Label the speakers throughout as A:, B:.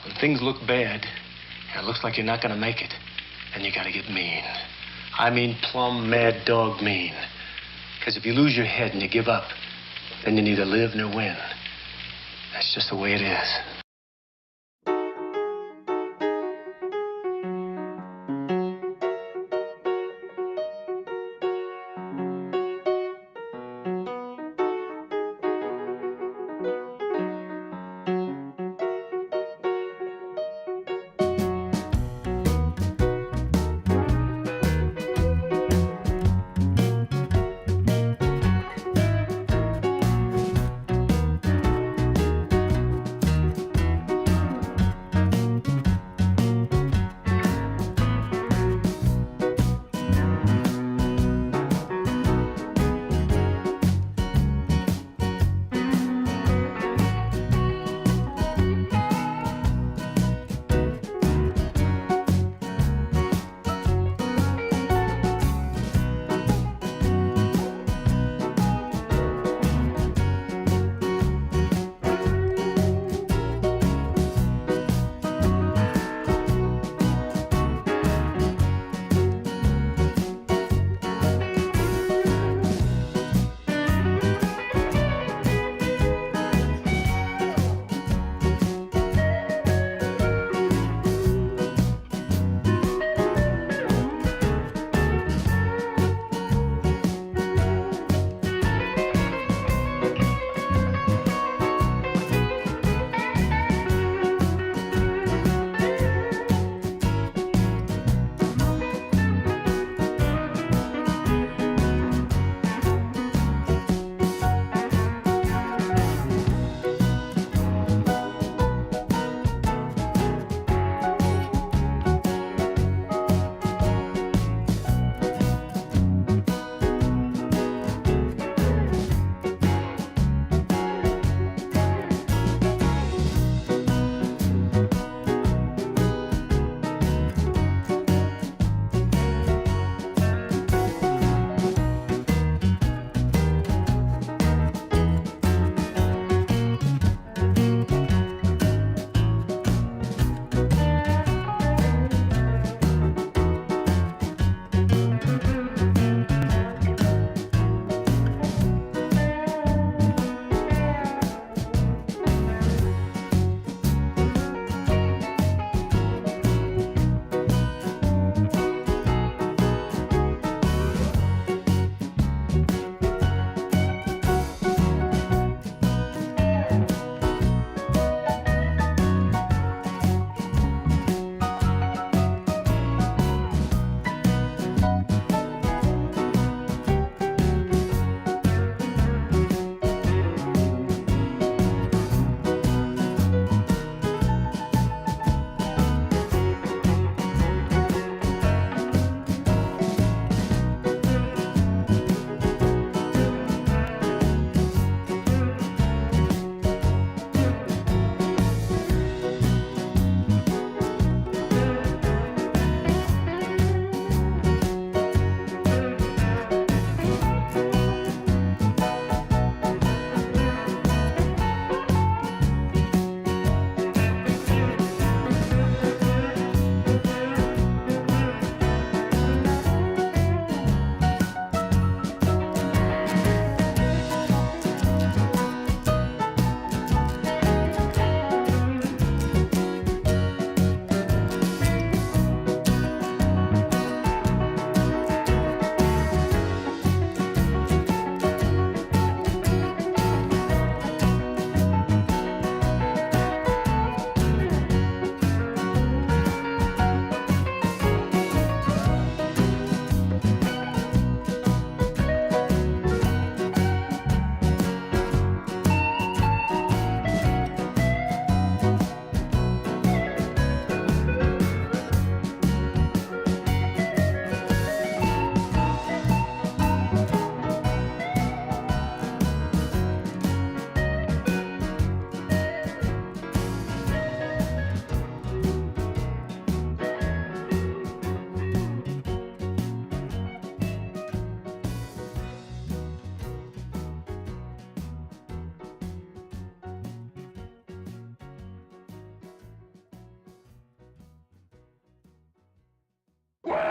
A: When things look bad, and it looks like you're not gonna make it, then you gotta get mean. I mean plumb mad dog mean. Because if you lose your head and you give up, then you neither live nor win. That's just the way it is.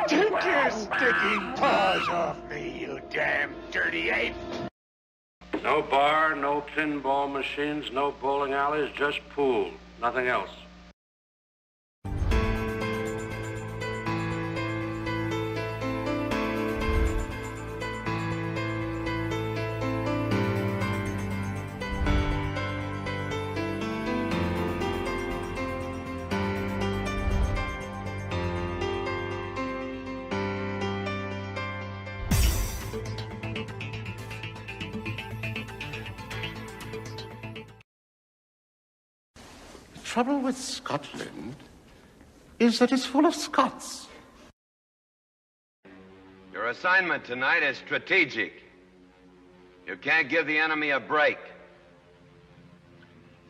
B: Take your sticking paws off me, you damn dirty ape!
C: No bar, no pinball machines, no bowling alleys, just pool. Nothing else.
B: The trouble with Scotland is that it's full of Scots.
D: Your assignment tonight is strategic. You can't give the enemy a break.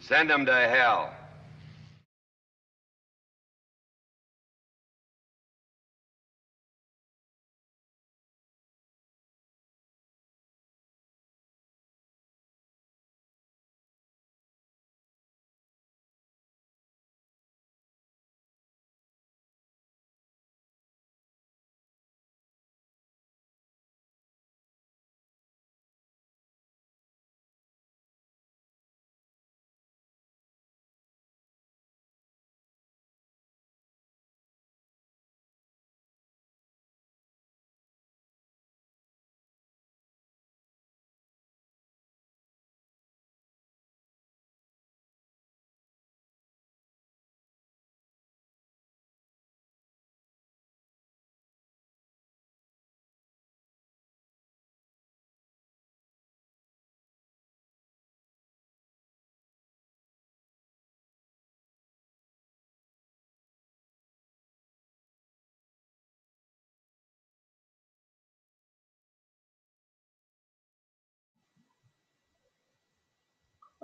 D: Send them to hell.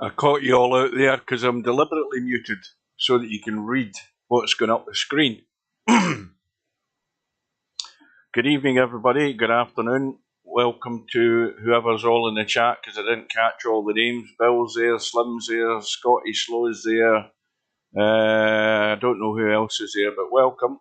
E: I caught you all out there because I'm deliberately muted so that you can read what's going up the screen. Good evening, everybody. Good afternoon. Welcome to whoever's all in the chat because I didn't catch all the names. Bill's there, Slim's there, Scotty Slow's there. I don't know who else is there, but welcome.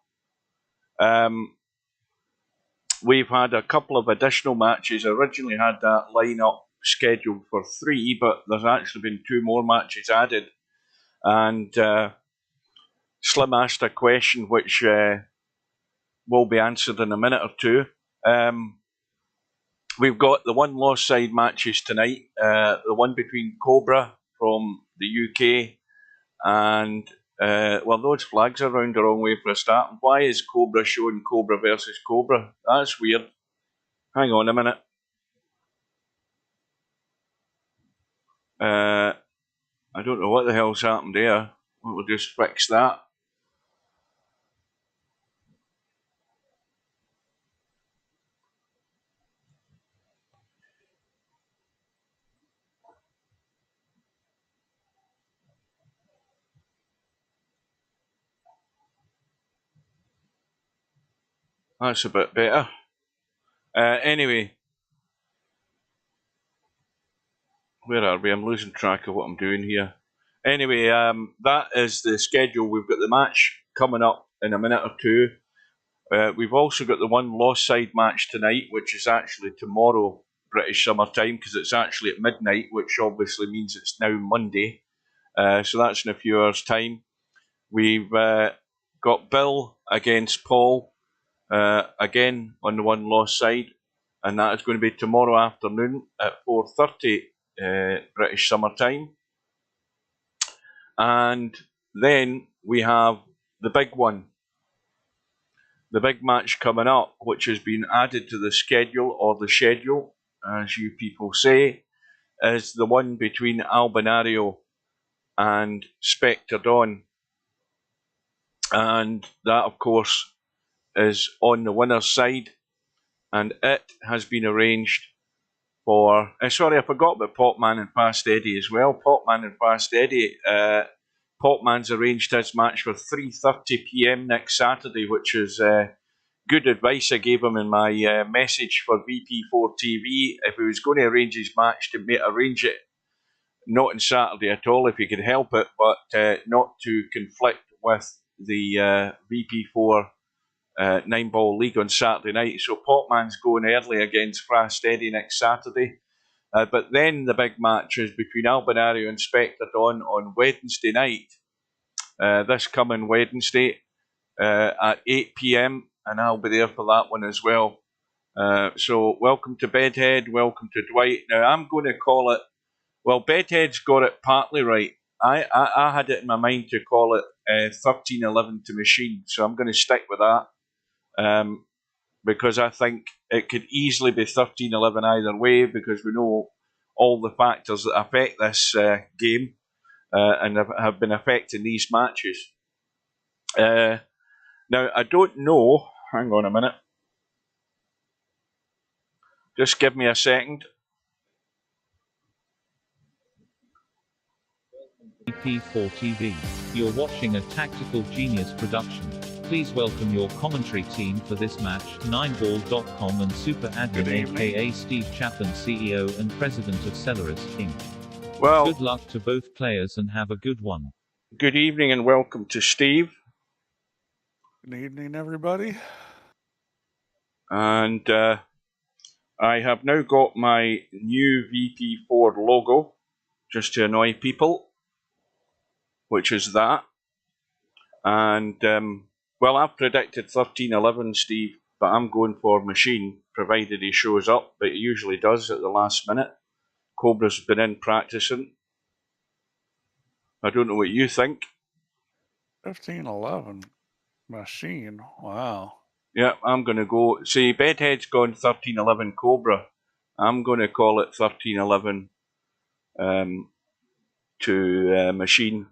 E: We've had a couple of additional matches. I originally had that lineup scheduled for 3, but there's actually been 2 more matches added. And Slim asked a question which will be answered in a minute or two. We've got the 1 lost side matches tonight. The one between Cobra from the UK and well, those flags are round the wrong way for a start. Why is Cobra showing Cobra versus Cobra? That's weird. Hang on a minute. I don't know what the hell's happened there. We'll just fix that. That's a bit better. Anyway, where are we? I'm losing track of what I'm doing here. Anyway, that is the schedule. We've got the match coming up in a minute or two. We've also got the 1 lost side match tonight, which is actually tomorrow, British summer time, because it's actually at midnight, which obviously means it's now Monday. So that's in a few hours' time. We've got Bill against Paul, again on the 1 lost side, and that is going to be tomorrow afternoon at 4:30 British summer time. And then we have the big one. The big match coming up, which has been added to the schedule, or the schedule, as you people say, is the one between Albinario and Spectre Dawn. And that, of course, is on the winner's side. And it has been arranged for... sorry, I forgot about Popman and Fast Eddie as well. Popman and Fast Eddie... Popman's arranged his match for 3:30 PM next Saturday, which is good advice I gave him in my message for VP4 TV. If he was going to arrange his match, to arrange it not on Saturday at all, if he could help it, but not to conflict with the VP4 9-ball league on Saturday night. So Potman's going early against Frasteady next Saturday. But then the big match is between Albinario and Spectre Dawn on Wednesday night. This coming Wednesday at 8 p.m. and I'll be there for that one as well. So welcome to Bedhead, welcome to Dwight. Now I'm going to call it, well, Bedhead's got it partly right. I had it in my mind to call it 13-11 to Machine, so I'm going to stick with that. Because I think it could easily be 13-11 either way, because we know all the factors that affect this game and have been affecting these matches. Now, I don't know. Hang on a minute. Just give me a second.
F: VP4 TV. You're watching a Tactical Genius production. Please welcome your commentary team for this match, 9ball.com and Super Admin aka Steve Chaplin, CEO and President of Celeris, Inc.
E: Well,
F: good luck to both players and have a good one.
E: Good evening and welcome to Steve.
G: Good evening, everybody.
E: And I have now got my new VP4 logo, just to annoy people, which is that. And, well, I've predicted 13-11, Steve, but I'm going for Machine, provided he shows up, but he usually does at the last minute. Cobra's been in practicing. I don't know what you think.
G: 15-11. Machine. Wow.
E: Yeah, I'm going to go. See, Bedhead's gone 13-11 Cobra. I'm going to call it 13-11 to Machine.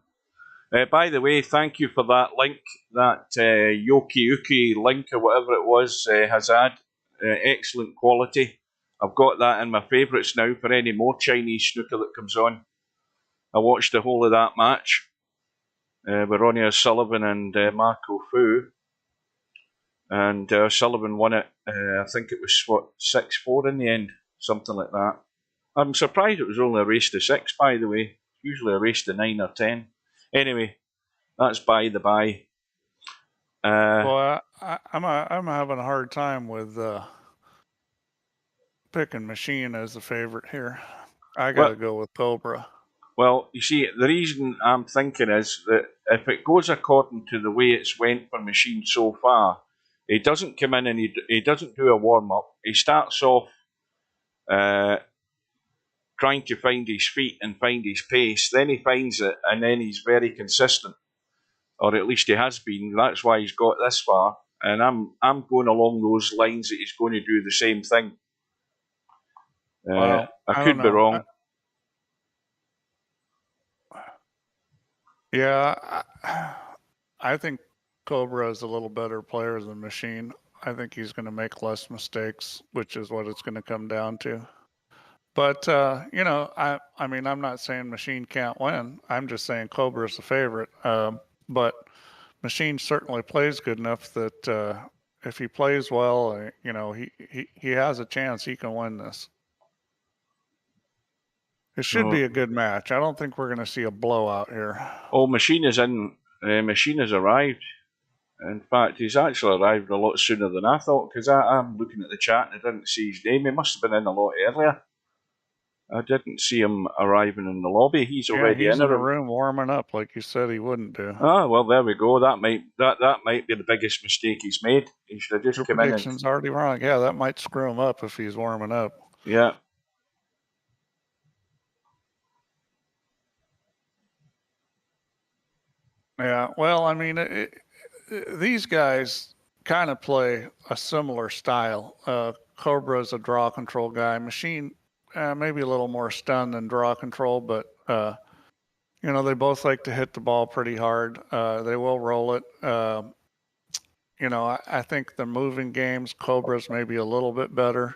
E: By the way, thank you for that link. That Yoki Uki link or whatever it was has had excellent quality. I've got that in my favourites now for any more Chinese snooker that comes on. I watched the whole of that match with Ronnie O'Sullivan and Marco Fu. And O'Sullivan won it, I think it was, what, 6-4 in the end? Something like that. I'm surprised it was only a race to 6, by the way. Usually a race to 9 or 10. Anyway, that's by the by.
G: Well, I'm having a hard time with picking Machine as the favorite here. I got to go with Cobra.
E: Well, you see, the reason I'm thinking is that if it goes according to the way it's went for Machine so far, he doesn't come in and he doesn't do a warm-up. He starts off trying to find his feet and find his pace. Then he finds it, and then he's very consistent, or at least he has been. That's why he's got this far. And I'm going along those lines that he's going to do the same thing.
G: Well,
E: I could be wrong.
G: Yeah, I think Cobra is a little better player than Machine. I think he's going to make less mistakes, which is what it's going to come down to. But, you know, I mean, I'm not saying Machine can't win. I'm just saying Cobra's the favorite. But Machine certainly plays good enough that if he plays well, you know, he has a chance he can win this. It should be a good match. I don't think we're going to see a blowout here.
E: Oh, Machine is in. Machine has arrived. In fact, he's actually arrived a lot sooner than I thought, because I'm looking at the chat and I didn't see his name. He must have been in a lot earlier. I didn't see him arriving in the lobby. He's already
G: he's
E: in
G: the room warming up like you said he wouldn't do.
E: Ah, well, there we go. That might be the biggest mistake he's made. He should have just come in. Your
G: prediction's already wrong. Yeah, that might screw him up if he's warming up.
E: Yeah.
G: Yeah, well, I mean, these guys kind of play a similar style. Cobra's a draw control guy. Machine, maybe a little more stun than draw control, but, you know, they both like to hit the ball pretty hard. They will roll it. You know, I think the moving games, Cobra's maybe a little bit better.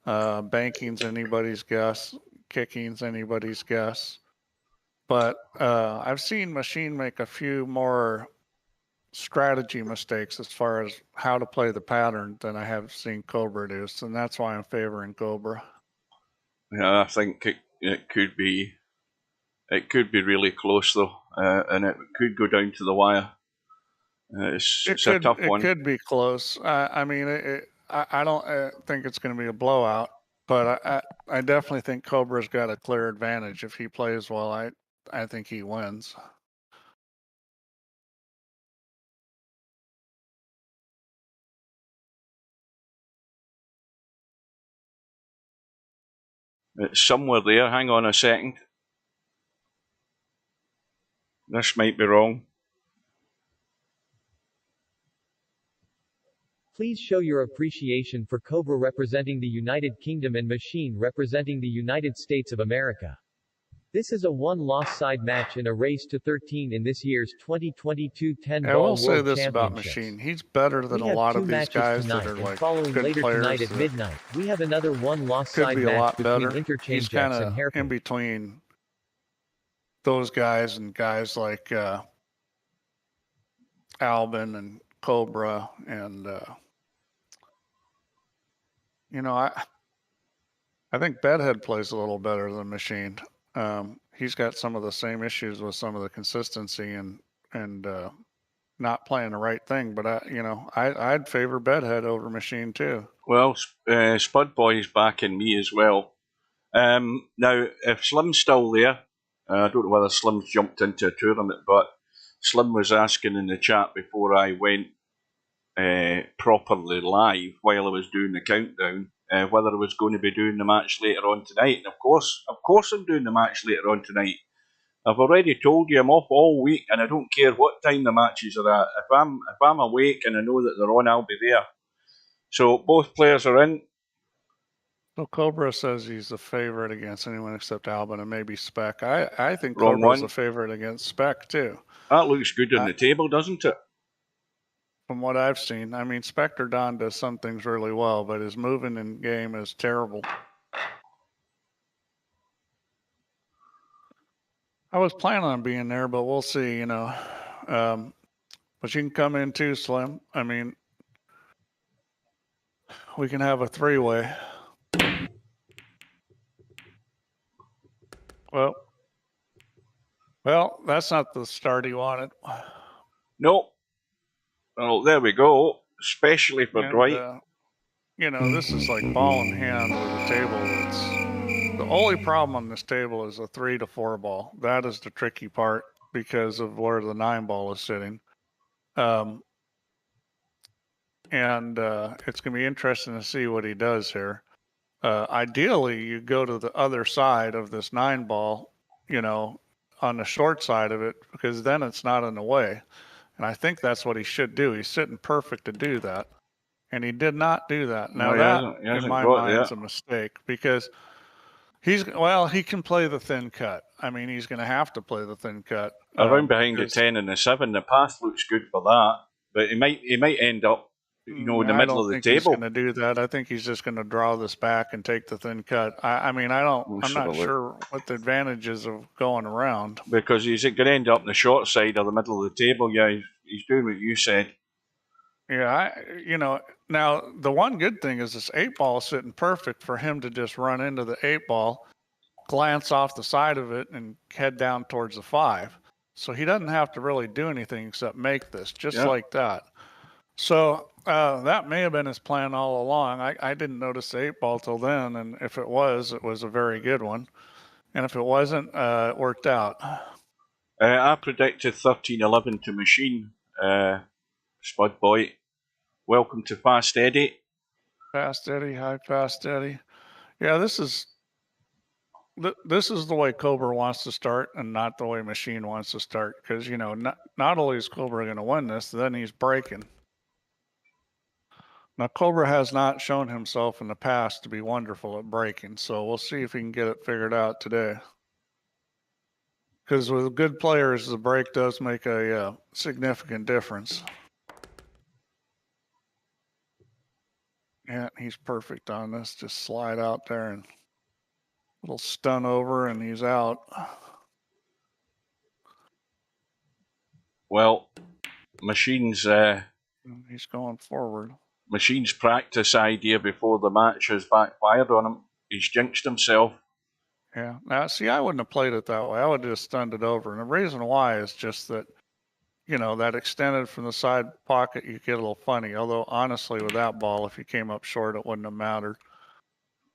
G: Banking's anybody's guess. Kicking's anybody's guess. But I've seen Machine make a few more strategy mistakes as far as how to play the pattern than I have seen Cobra do. So that's why I'm favoring Cobra.
E: Yeah, I think it could be really close though, and it could go down to the wire. It's a tough one.
G: It could be close. I mean, I don't think it's going to be a blowout, but I definitely think Cobra's got a clear advantage. If he plays well, I think he wins.
E: It's somewhere there. Hang on a second. This might be wrong.
H: Please show your appreciation for Cobra representing the United Kingdom and Machine representing the United States of America. This is a one-loss side match in a race to 13 in this year's 2022 10-ball
G: I will
H: World
G: say this about
H: Championships.
G: Machine. He's better than
H: We
G: a
H: have
G: lot
H: two
G: of these
H: matches
G: guys
H: tonight,
G: that are
H: and
G: like
H: following
G: good
H: later
G: players.
H: tonight at midnight, we have another one-loss
G: Could
H: side
G: be a
H: match
G: lot
H: between
G: better.
H: Interchange
G: He's kind
H: and
G: of
H: Hairpin.
G: in between those guys and guys like Albin and Cobra, and you know, I think Bedhead plays a little better than Machine. He's got some of the same issues with some of the consistency and not playing the right thing. But I'd favor Bedhead over Machine too.
E: Well, Spud Boy's backing me as well. Now, if Slim's still there, I don't know whether Slim's jumped into a tournament, but Slim was asking in the chat before I went properly live while I was doing the countdown whether I was going to be doing the match later on tonight. And of course I'm doing the match later on tonight. I've already told you I'm off all week, and I don't care what time the matches are at. If I'm awake and I know that they're on, I'll be there. So both players are in.
G: So Cobra says he's the favorite against anyone except Albin and maybe Spec. I think
E: Wrong
G: Cobra's
E: one.
G: a favorite against Spec too.
E: That looks good on the table, doesn't it?
G: From what I've seen, I mean, Spectre Don does some things really well, but his moving in game is terrible. I was planning on being there, but we'll see, you know. But you can come in too, Slim. I mean, we can have a three-way. Well, that's not the start he wanted.
E: Nope. Well, there we go. Especially for Dwight.
G: You know, this is like ball in hand with a table that's... The only problem on this table is a 3 to 4 ball. That is the tricky part because of where the 9 ball is sitting. And it's going to be interesting to see what he does here. Ideally, you go to the other side of this 9 ball, you know, on the short side of it, because then it's not in the way. And I think that's what he should do. He's sitting perfect to do that. And he did not do that. Now that, in my mind, is a mistake because he can play the thin cut. I mean, he's going to have to play the thin cut.
E: Around behind the 10 and the 7, the path looks good for that. But he might end up, you know, in the middle of the table.
G: I don't think he's going to do that. I think he's just going to draw this back and take the thin cut. I'm not sure what the advantage is of going around.
E: Because he's going to end up in the short side or the middle of the table. Yeah, he's doing what you said.
G: Yeah, now the one good thing is this 8 ball is sitting perfect for him to just run into the 8 ball, glance off the side of it, and head down towards the 5. So he doesn't have to really do anything except make this, just like that. So that may have been his plan all along. I didn't notice the 8 ball till then, and if it was a very good one. And if it wasn't, it worked out.
E: I predicted 13-11 to Machine, Spud Boy. Welcome to Fast Eddie.
G: Fast Eddie, hi Fast Eddie. Yeah, this is the way Cobra wants to start and not the way Machine wants to start. Because, you know, not only is Cobra going to win this, then he's breaking. Now, Cobra has not shown himself in the past to be wonderful at breaking. So we'll see if he can get it figured out today. Because with good players, the break does make a significant difference. Yeah, he's perfect on this. Just slide out there and little stun over, and he's out.
E: Well, Machine's
G: he's going forward.
E: Machine's practice idea before the match has backfired on him. He's jinxed himself.
G: Yeah. Now, see, I wouldn't have played it that way. I would have just stunned it over. And the reason why is just that, that extended from the side pocket, you get a little funny. Although honestly, with that ball, if you came up short, it wouldn't have mattered.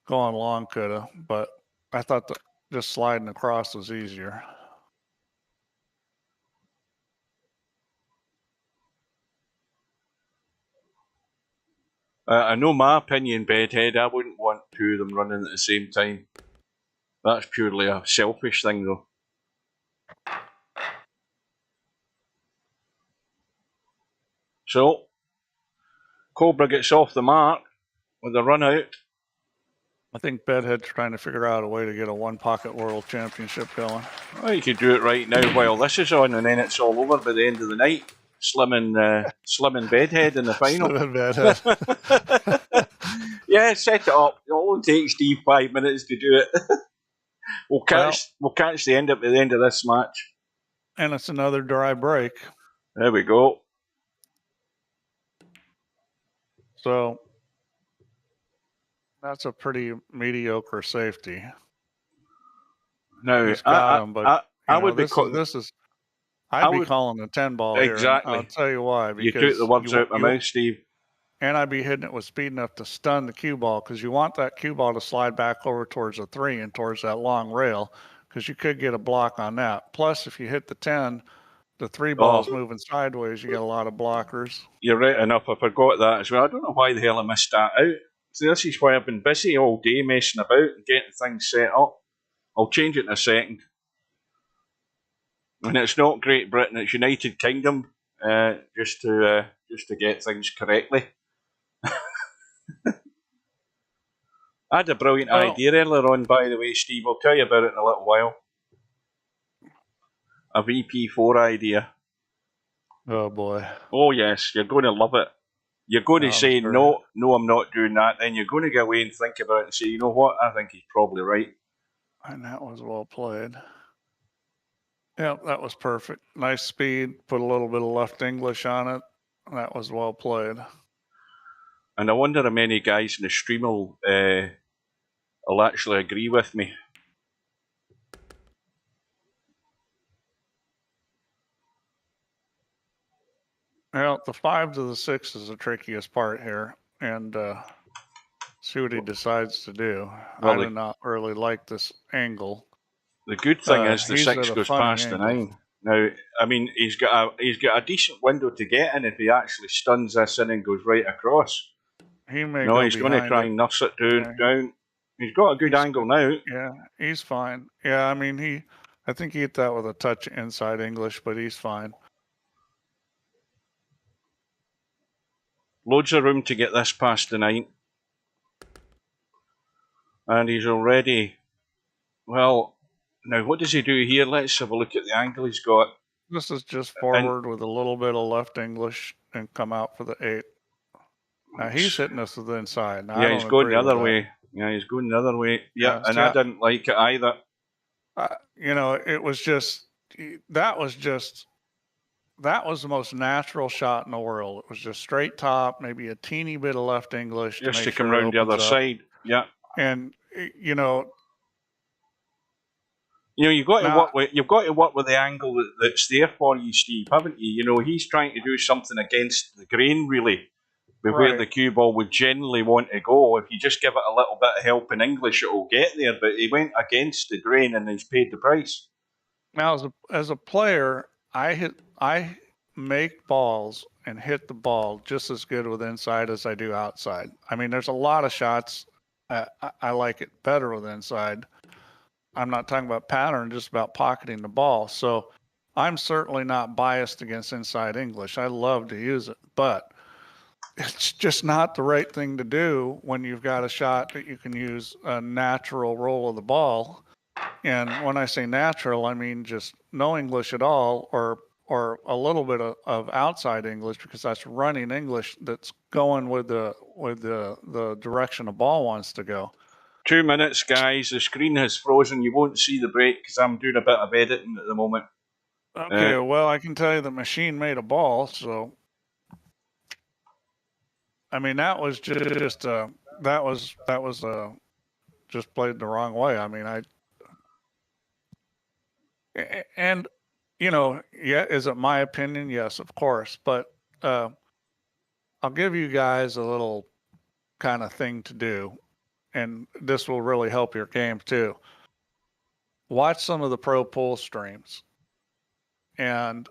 G: Going long could have, but I thought that just sliding across was easier.
E: I know my opinion, Bedhead. I wouldn't want two of them running at the same time. That's purely a selfish thing, though. So, Cobra gets off the mark with a run out.
G: I think Bedhead's trying to figure out a way to get a one-pocket world championship going.
E: Well, you could do it right now while this is on, and then it's all over by the end of the night. Slim and Bedhead in the final.
G: Slim and Bedhead.
E: Yeah, set it up. It only takes Steve 5 minutes to do it. We'll catch the end at the end of this match.
G: And it's another dry break.
E: There we go.
G: So that's a pretty mediocre safety.
E: Now,
G: I'd be calling the 10 ball
E: exactly.
G: Here. I'll tell you why.
E: You took the words out of my mouth, Steve.
G: And I'd be hitting it with speed enough to stun the cue ball, because you want that cue ball to slide back over towards the 3 and towards that long rail, because you could get a block on that. Plus, if you hit the 10, the 3 ball's moving sideways, you get a lot of blockers.
E: You're right enough. I forgot that as well. I don't know why the hell I missed that out. So this is why I've been busy all day messing about and getting things set up. I'll change it in a second. And it's not Great Britain, it's United Kingdom, just to get things correctly. I had a brilliant idea earlier on, by the way, Steve. I'll tell you about it in a little while. A VP4 idea.
G: Oh boy.
E: Oh yes, you're going to love it. You're going to say, no, I'm not doing that. Then you're going to go away and think about it and say, you know what, I think he's probably right.
G: And that was well played. Yeah, that was perfect. Nice speed. Put a little bit of left English on it. That was well played.
E: And I wonder how many guys in the stream will actually agree with me.
G: Well, the 5 to the 6 is the trickiest part here, and see what he decides to do. Well, I do not really like this angle.
E: The good thing is the 6 goes past the 9. Now, I mean, he's got a decent window to get in if he actually stuns this in and goes right across.
G: He may
E: he's going to try and nurse it down. He's got a good angle now.
G: Yeah, he's fine. Yeah, I mean, I think he hit that with a touch inside English, but he's fine.
E: Loads of room to get this past the 9. And he's already, well, now what does he do here? Let's have a look at the angle he's got.
G: This is just forward with a little bit of left English and come out for the 8. Now he's hitting us with the inside. Now,
E: yeah, he's going the other way. Yeah, he's going the other way. Yeah, and I didn't like it either.
G: It was just, that was the most natural shot in the world. It was just straight top, maybe a teeny bit of left English.
E: Just to come around the other side. Yeah.
G: And,
E: you've got to work with the angle that's there for you, Steve, haven't you? He's trying to do something against the grain, really, with where the cue ball would generally want to go. If you just give it a little bit of help in English, it will get there. But he went against the grain and he's paid the price.
G: Now, as a player, I make balls and hit the ball just as good with inside as I do outside. I mean, there's a lot of shots I like it better with inside. I'm not talking about pattern, just about pocketing the ball. So I'm certainly not biased against inside English. I love to use it, but it's just not the right thing to do when you've got a shot that you can use a natural roll of the ball. And when I say natural, I mean just no English at all, or a little bit of outside English, because that's running English that's going with the direction the ball wants to go.
E: 2 minutes, guys. The screen has frozen. You won't see the break because I'm doing a bit of editing at the moment.
G: Okay, well, I can tell you the machine made a ball, so I mean that was just played the wrong way. I mean, yeah, is it my opinion? Yes, of course. But I'll give you guys a little kind of thing to do, and this will really help your game too. Watch some of the pro pool streams, and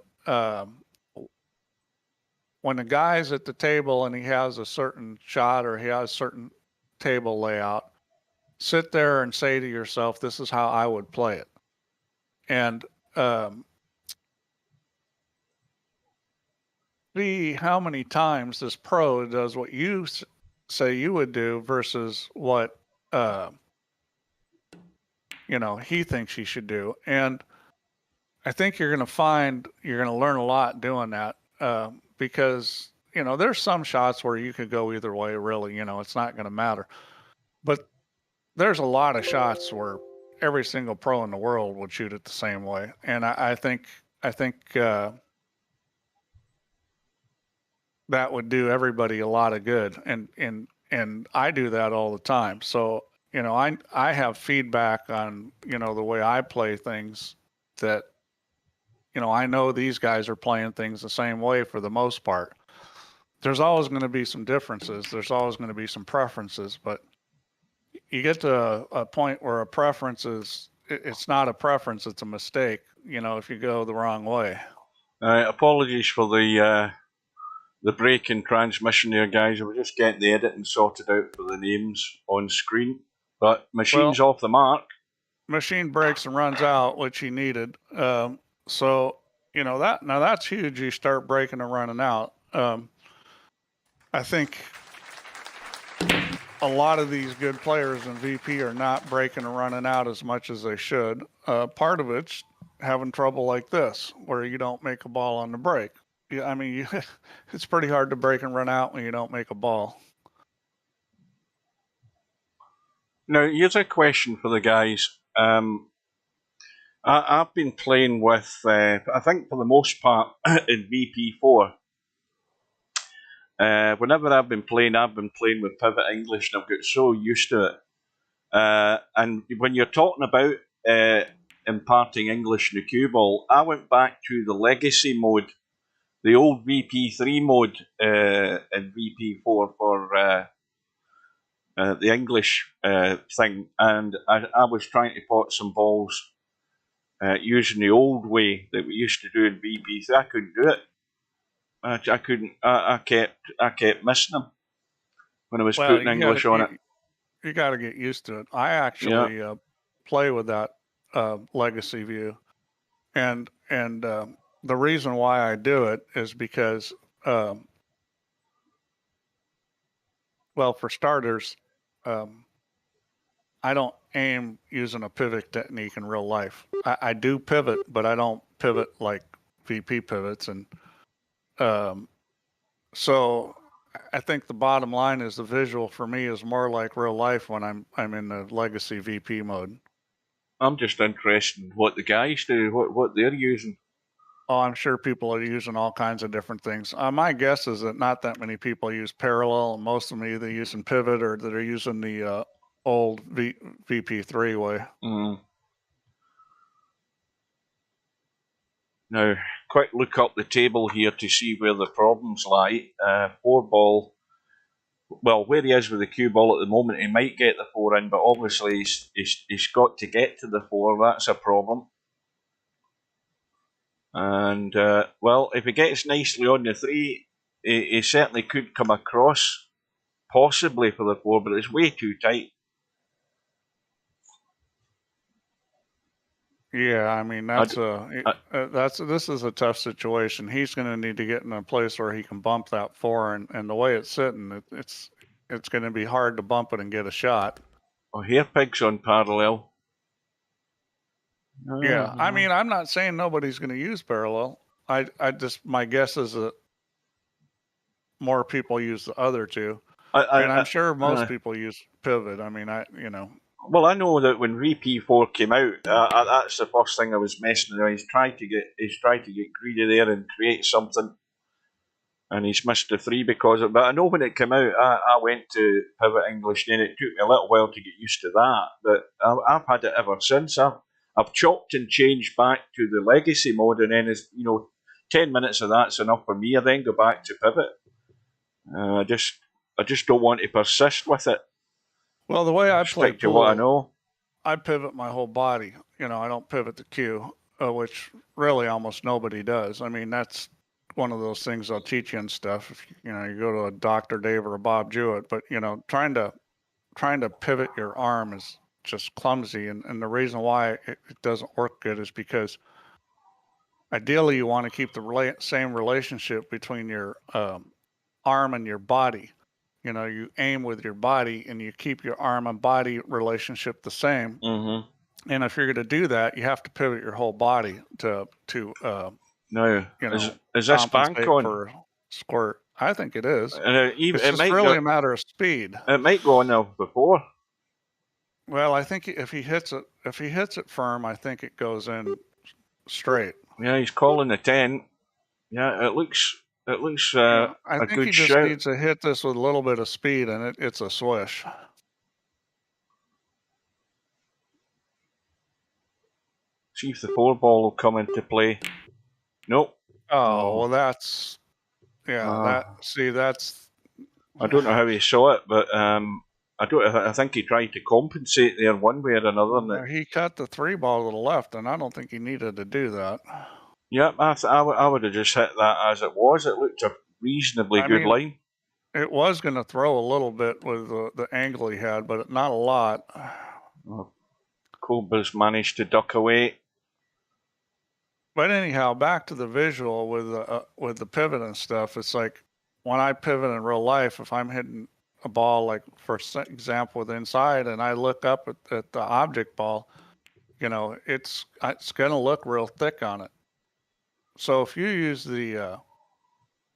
G: when the guy's at the table and he has a certain shot or he has a certain table layout, sit there and say to yourself, "This is how I would play it," and see how many times this pro does what you say you would do versus what he thinks he should do. And I think you're going to learn a lot doing that because there's some shots where you could go either way. Really, it's not going to matter. But there's a lot of shots where every single pro in the world would shoot it the same way, and I think that would do everybody a lot of good, and I do that all the time. So I have feedback on the way I play things that I know these guys are playing things the same way for the most part. There's always going to be some differences. There's always going to be some preferences, but you get to a point where a preference it's not a preference, it's a mistake, if you go the wrong way.
E: Apologies for the break in transmission there, guys. I was just getting the editing sorted out for the names on screen. But machine's off the mark.
G: Machine breaks and runs out, which he needed. So, that's huge. You start breaking and running out. I think a lot of these good players in VP are not breaking and running out as much as they should. Part of it's having trouble like this, where you don't make a ball on the break. Yeah, I mean, it's pretty hard to break and run out when you don't make a ball.
E: Now, here's a question for the guys. I've been playing with, I think for the most part, in VP4. Whenever I've been playing with Pivot English, and I've got so used to it. And when you're talking about imparting English in the cue ball, I went back to the legacy mode, the old VP3 mode in VP4 for the English thing, and I was trying to pot some balls using the old way that we used to do in VP3. I couldn't do it. I couldn't. I kept missing them when I was putting English on it.
G: You got to get used to it. I actually play with that legacy view, and the reason why I do it is because, for starters, I don't aim using a pivot technique in real life. I do pivot, but I don't pivot like VP pivots, and so I think the bottom line is the visual for me is more like real life when I'm in the legacy VP mode.
E: I'm just interested in what the guys do, what they're using.
G: Oh, I'm sure people are using all kinds of different things. My guess is that not that many people use parallel, and most of them are either using pivot or they're using the old VP3 way.
E: Mm. Now, quick look up the table here to see where the problems lie. 4 ball. Well, where he is with the cue ball at the moment, he might get the 4 in, but obviously he's got to get to the 4. That's a problem. And, if he gets nicely on the 3, he certainly could come across, possibly for the 4, but it's way too tight.
G: Yeah, I mean, this is a tough situation. He's going to need to get in a place where he can bump that 4, and the way it's sitting, it's going to be hard to bump it and get a shot.
E: Oh, here pig's on parallel.
G: Yeah, I mean, I'm not saying nobody's going to use parallel. My guess is that more people use the other two, and I'm sure most people use pivot. I mean,
E: Well, I know that when VP4 came out, that's the first thing I was messing with. He's tried to get greedy there and create something, and he's missed the 3 because of it. But I know when it came out, I went to Pivot English, and it took me a little while to get used to that. But I've had it ever since. I've chopped and changed back to the legacy mode, and then 10 minutes of that's enough for me. I then go back to pivot. I just don't want to persist with it.
G: Well, the way I play
E: Stick to what I
G: pool,
E: know.
G: I pivot my whole body. I don't pivot the Q, which really almost nobody does. I mean, that's one of those things they'll teach you and stuff. If you go to a Dr. Dave or a Bob Jewett, but trying to pivot your arm is just clumsy, and the reason why it doesn't work good is because ideally you want to keep the same relationship between your arm and your body. You aim with your body and you keep your arm and body relationship the same.
E: Mm-hmm.
G: And if you're going to do that, you have to pivot your whole body to
E: Now, is this
G: compensate
E: bank on?
G: for squirt. I think it is.
E: And
G: It's just really a matter of speed.
E: It might go on now before.
G: Well, I think if he hits it firm, I think it goes in straight.
E: Yeah, he's calling the 10. Yeah, it looks
G: I
E: a
G: think
E: good
G: he just
E: shout.
G: needs to hit this with a little bit of speed, and it's a swish.
E: See if the 4 ball will come into play. Nope.
G: Oh, well, that's that's.
E: I don't know how he saw it, but I think he tried to compensate there one way or another.
G: He cut the 3 ball to the left, and I don't think he needed to do that.
E: Yep, I would have just hit that as it was. It looked a reasonably good line.
G: It was going to throw a little bit with the angle he had, but not a lot.
E: Cobra's managed to duck away.
G: But anyhow, back to the visual with the pivot and stuff. It's like when I pivot in real life, if I'm hitting a ball, like for example with inside, and I look up at the object ball, it's going to look real thick on it. So if you use the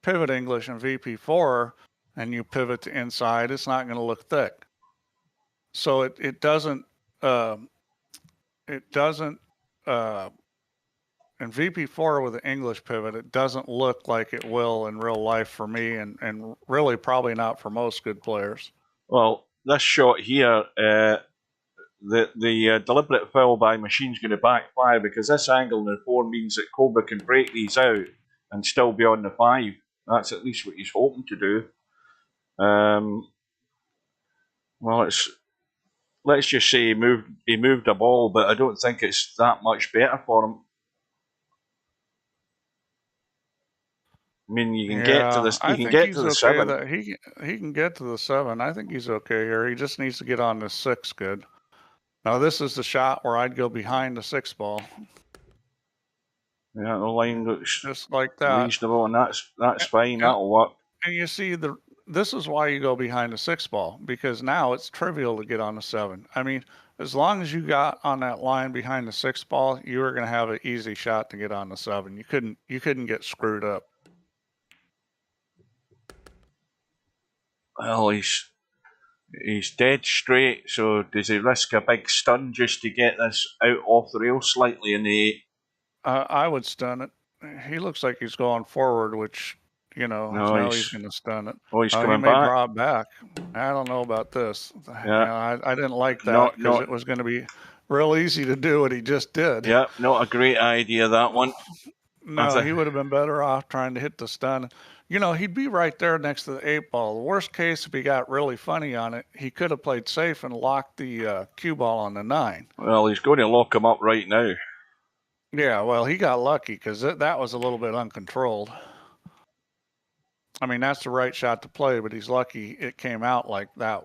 G: pivot English in VP4 and you pivot to inside, it's not going to look thick. So it doesn't in VP4 with the English pivot, it doesn't look like it will in real life for me, and really probably not for most good players.
E: Well, this shot here, the deliberate foul by Machine's going to backfire because this angle in the 4 means that Cobra can break these out and still be on the 5. That's at least what he's hoping to do. Well, let's just say he moved the ball, but I don't think it's that much better for him. I mean, you can get to this. You can get to the 7.
G: He can get to the 7. I think he's okay here. He just needs to get on the 6 good. Now this is the shot where I'd go behind the 6 ball.
E: Yeah, the line looks
G: just like that,
E: reasonable, and that's fine. That'll work.
G: And you see this is why you go behind the 6 ball, because now it's trivial to get on the 7. I mean, as long as you got on that line behind the 6 ball, you were going to have an easy shot to get on the 7. You couldn't get screwed up.
E: Well, he's dead straight, so does he risk a big stun just to get this out off the rail slightly in the 8?
G: I would stun it. He looks like he's going forward, which, now he's going to stun it.
E: Oh, he's coming
G: he may
E: back.
G: Draw it back. I don't know about this.
E: Yeah.
G: I didn't like that because it was going to be real easy to do what he just did.
E: Yeah, not a great idea, that one.
G: No, he would have been better off trying to hit the stun. He'd be right there next to the 8 ball. The worst case, if he got really funny on it, he could have played safe and locked the cue ball on the 9.
E: Well, he's going to lock him up right now.
G: Yeah, well, he got lucky because that was a little bit uncontrolled. I mean, that's the right shot to play, but he's lucky it came out like that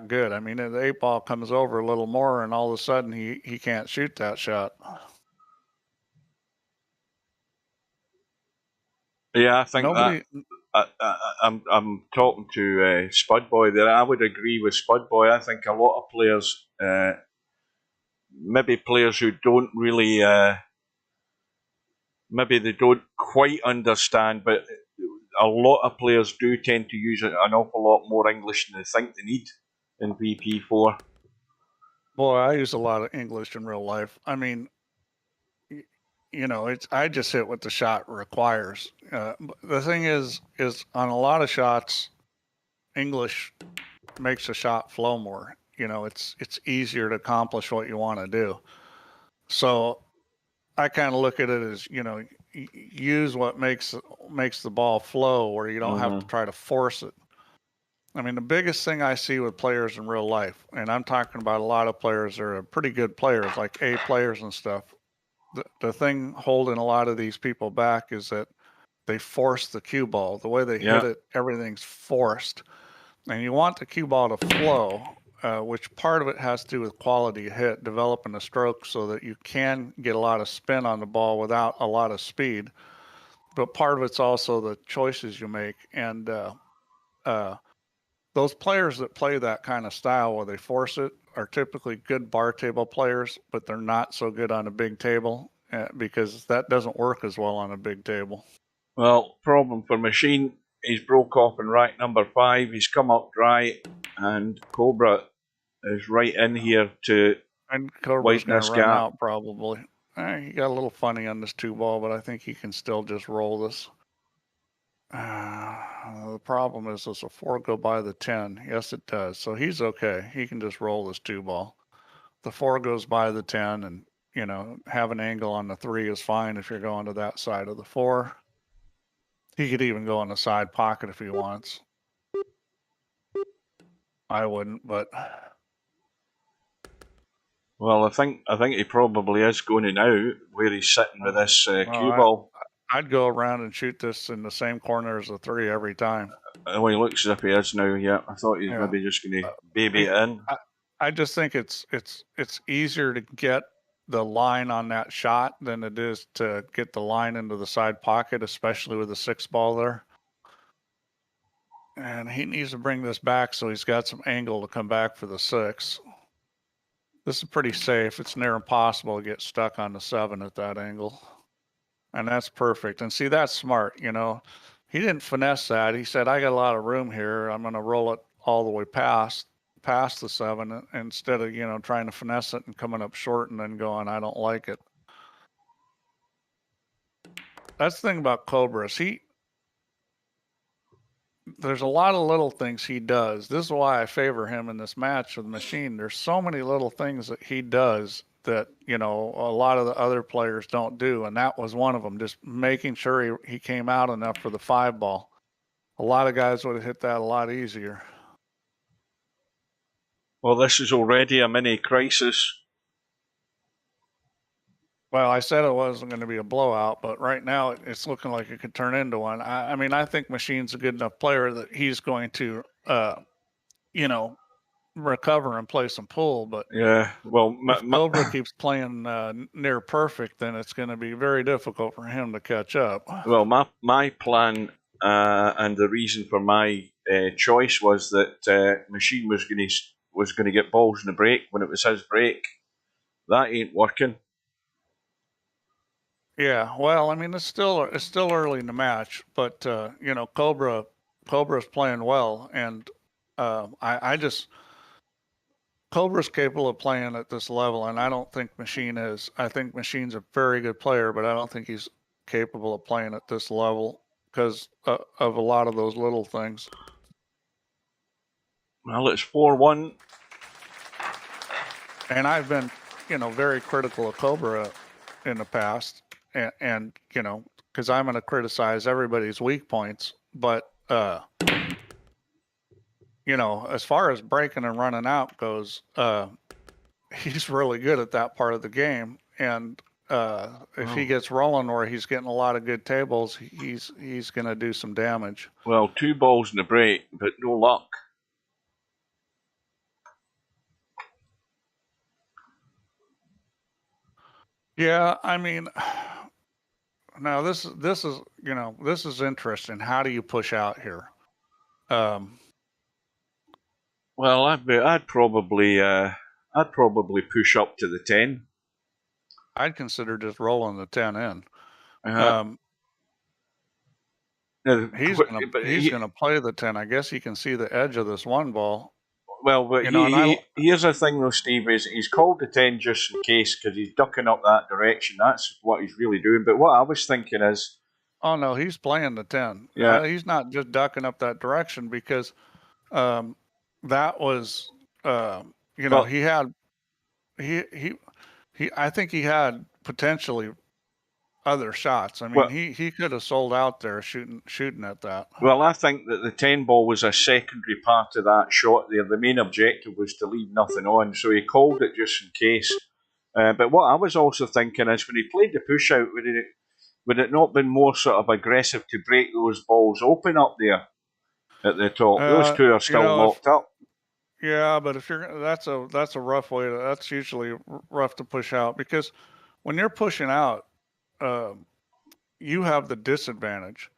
G: good. I mean, the 8 ball comes over a little more, and all of a sudden he can't shoot that shot.
E: Yeah, I think I'm talking to Spudboy there. I would agree with Spudboy. I think a lot of players, maybe players who don't really, maybe they don't quite understand, but a lot of players do tend to use an awful lot more English than they think they need in VP4.
G: Boy, I use a lot of English in real life. I mean, I just hit what the shot requires. The thing is on a lot of shots, English makes a shot flow more. It's easier to accomplish what you want to do. So I kind of look at it as, you know, use what makes the ball flow, where you don't have to try to force it. I mean, the biggest thing I see with players in real life, and I'm talking about a lot of players that are pretty good players, like A players and stuff. The thing holding a lot of these people back is that they force the cue ball. The way they hit it, everything's forced. And you want the cue ball to flow, which part of it has to do with quality hit, developing the stroke so that you can get a lot of spin on the ball without a lot of speed. But part of it's also the choices you make. And those players that play that kind of style where they force it are typically good bar table players, but they're not so good on a big table because that doesn't work as well on a big table.
E: Well, problem for Machine, he's broke off in rack number 5. He's come up dry, and Cobra is right in here to
G: Cobra's
E: widen
G: going
E: this
G: to run
E: gap.
G: out probably. He got a little funny on this 2-ball, but I think he can still just roll this. The problem is, does a 4 go by the 10? Yes, it does. So he's okay. He can just roll this 2-ball. The 4 goes by the 10, and, you know, have an angle on the 3 is fine if you're going to that side of the 4. He could even go in the side pocket if he wants. I wouldn't, but...
E: Well, I think he probably is going to now, where he's sitting with this cue ball.
G: I'd go around and shoot this in the same corner as the 3 every time.
E: Well, he looks as if he is now, yeah. I thought he was maybe just going to baby it in.
G: I just think it's easier to get the line on that shot than it is to get the line into the side pocket, especially with the 6-ball there. And he needs to bring this back so he's got some angle to come back for the 6. This is pretty safe. It's near impossible to get stuck on the 7 at that angle. And that's perfect. And see, that's smart, you know. He didn't finesse that. He said, I got a lot of room here. I'm going to roll it all the way past the 7 instead of, you know, trying to finesse it and coming up short and then going, I don't like it. That's the thing about Cobra is there's a lot of little things he does. This is why I favor him in this match with Machine. There's so many little things that he does that, you know, a lot of the other players don't do. And that was one of them, just making sure he came out enough for the 5-ball. A lot of guys would have hit that a lot easier.
E: Well, this is already a mini crisis.
G: Well, I said it wasn't going to be a blowout, but right now it's looking like it could turn into one. I mean, I think Machine's a good enough player that he's going to, you know, recover and play some pool. But
E: yeah, well,
G: if Cobra keeps playing near perfect, then it's going to be very difficult for him to catch up.
E: Well, my plan and the reason for my choice was that Machine was going to get balls in the break when it was his break. That ain't working.
G: Yeah, well, I mean, it's still early in the match, but you know, Cobra's playing well, and Cobra's capable of playing at this level, and I don't think Machine is. I think Machine's a very good player, but I don't think he's capable of playing at this level because of a lot of those little things.
E: Well, it's 4-1.
G: And I've been, you know, very critical of Cobra in the past, and you know, because I'm going to criticize everybody's weak points, but you know, as far as breaking and running out goes, he's really good at that part of the game. And if he gets rolling where he's getting a lot of good tables, he's going to do some damage.
E: Well, 2 balls in the break, but no luck.
G: Yeah, I mean, now this is you know, this is interesting. How do you push out here?
E: Well, I'd probably push up to the 10.
G: I'd consider just rolling the 10 in. He's going to play the 10. I guess he can see the edge of this 1-ball.
E: Well, but
G: you know,
E: here's the thing, though, Steve, is he's called the 10 just in case because he's ducking up that direction. That's what he's really doing. But what I was thinking is...
G: Oh, no, he's playing the 10.
E: Yeah.
G: He's not just ducking up that direction because that was, you know, he I think he had potentially other shots. I mean,
E: Well,
G: he could have sold out there shooting at that.
E: Well, I think that the 10 ball was a secondary part of that shot there. The main objective was to leave nothing on, so he called it just in case. But what I was also thinking is when he played the push out, would it not been more sort of aggressive to break those balls open up there at the top? Those two are still locked up.
G: Yeah, but if you're that's a rough way. That's usually rough to push out because when you're pushing out, you have the disadvantage,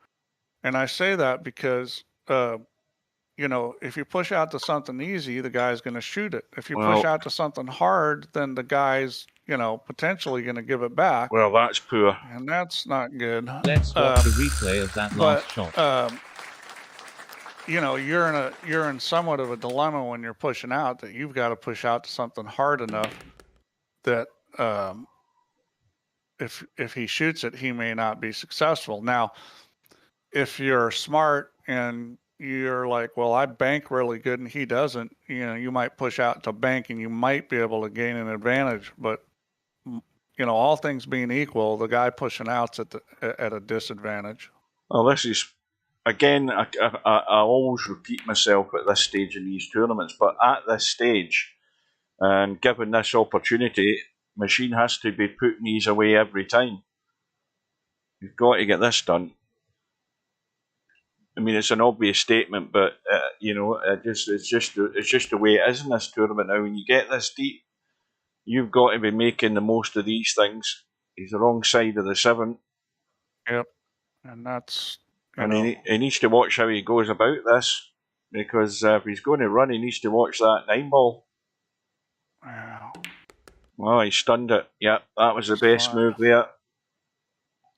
G: and I say that because if you push out to something easy, the guy's going to shoot it. If you push out to something hard, then the guy's potentially going to give it back.
E: Well, that's poor,
G: and that's not good.
F: Let's watch the replay of that last shot.
G: You're in somewhat of a dilemma when you're pushing out that you've got to push out to something hard enough that if he shoots it, he may not be successful. Now, if you're smart and you're like, well, I bank really good and he doesn't, you might push out to bank and you might be able to gain an advantage. But, all things being equal, the guy pushing out's at a disadvantage.
E: Well, this is, again, I always repeat myself at this stage in these tournaments, but at this stage, and given this opportunity, Machine has to be putting these away every time. You've got to get this done. I mean, it's an obvious statement, but it's just the way it is in this tournament now. When you get this deep, you've got to be making the most of these things. He's the wrong side of the 7.
G: Yep, and that's.
E: He needs to watch how he goes about this, because if he's going to run, he needs to watch that 9 ball.
G: Yeah.
E: Well, he stunned it. Yep, that was the best move there.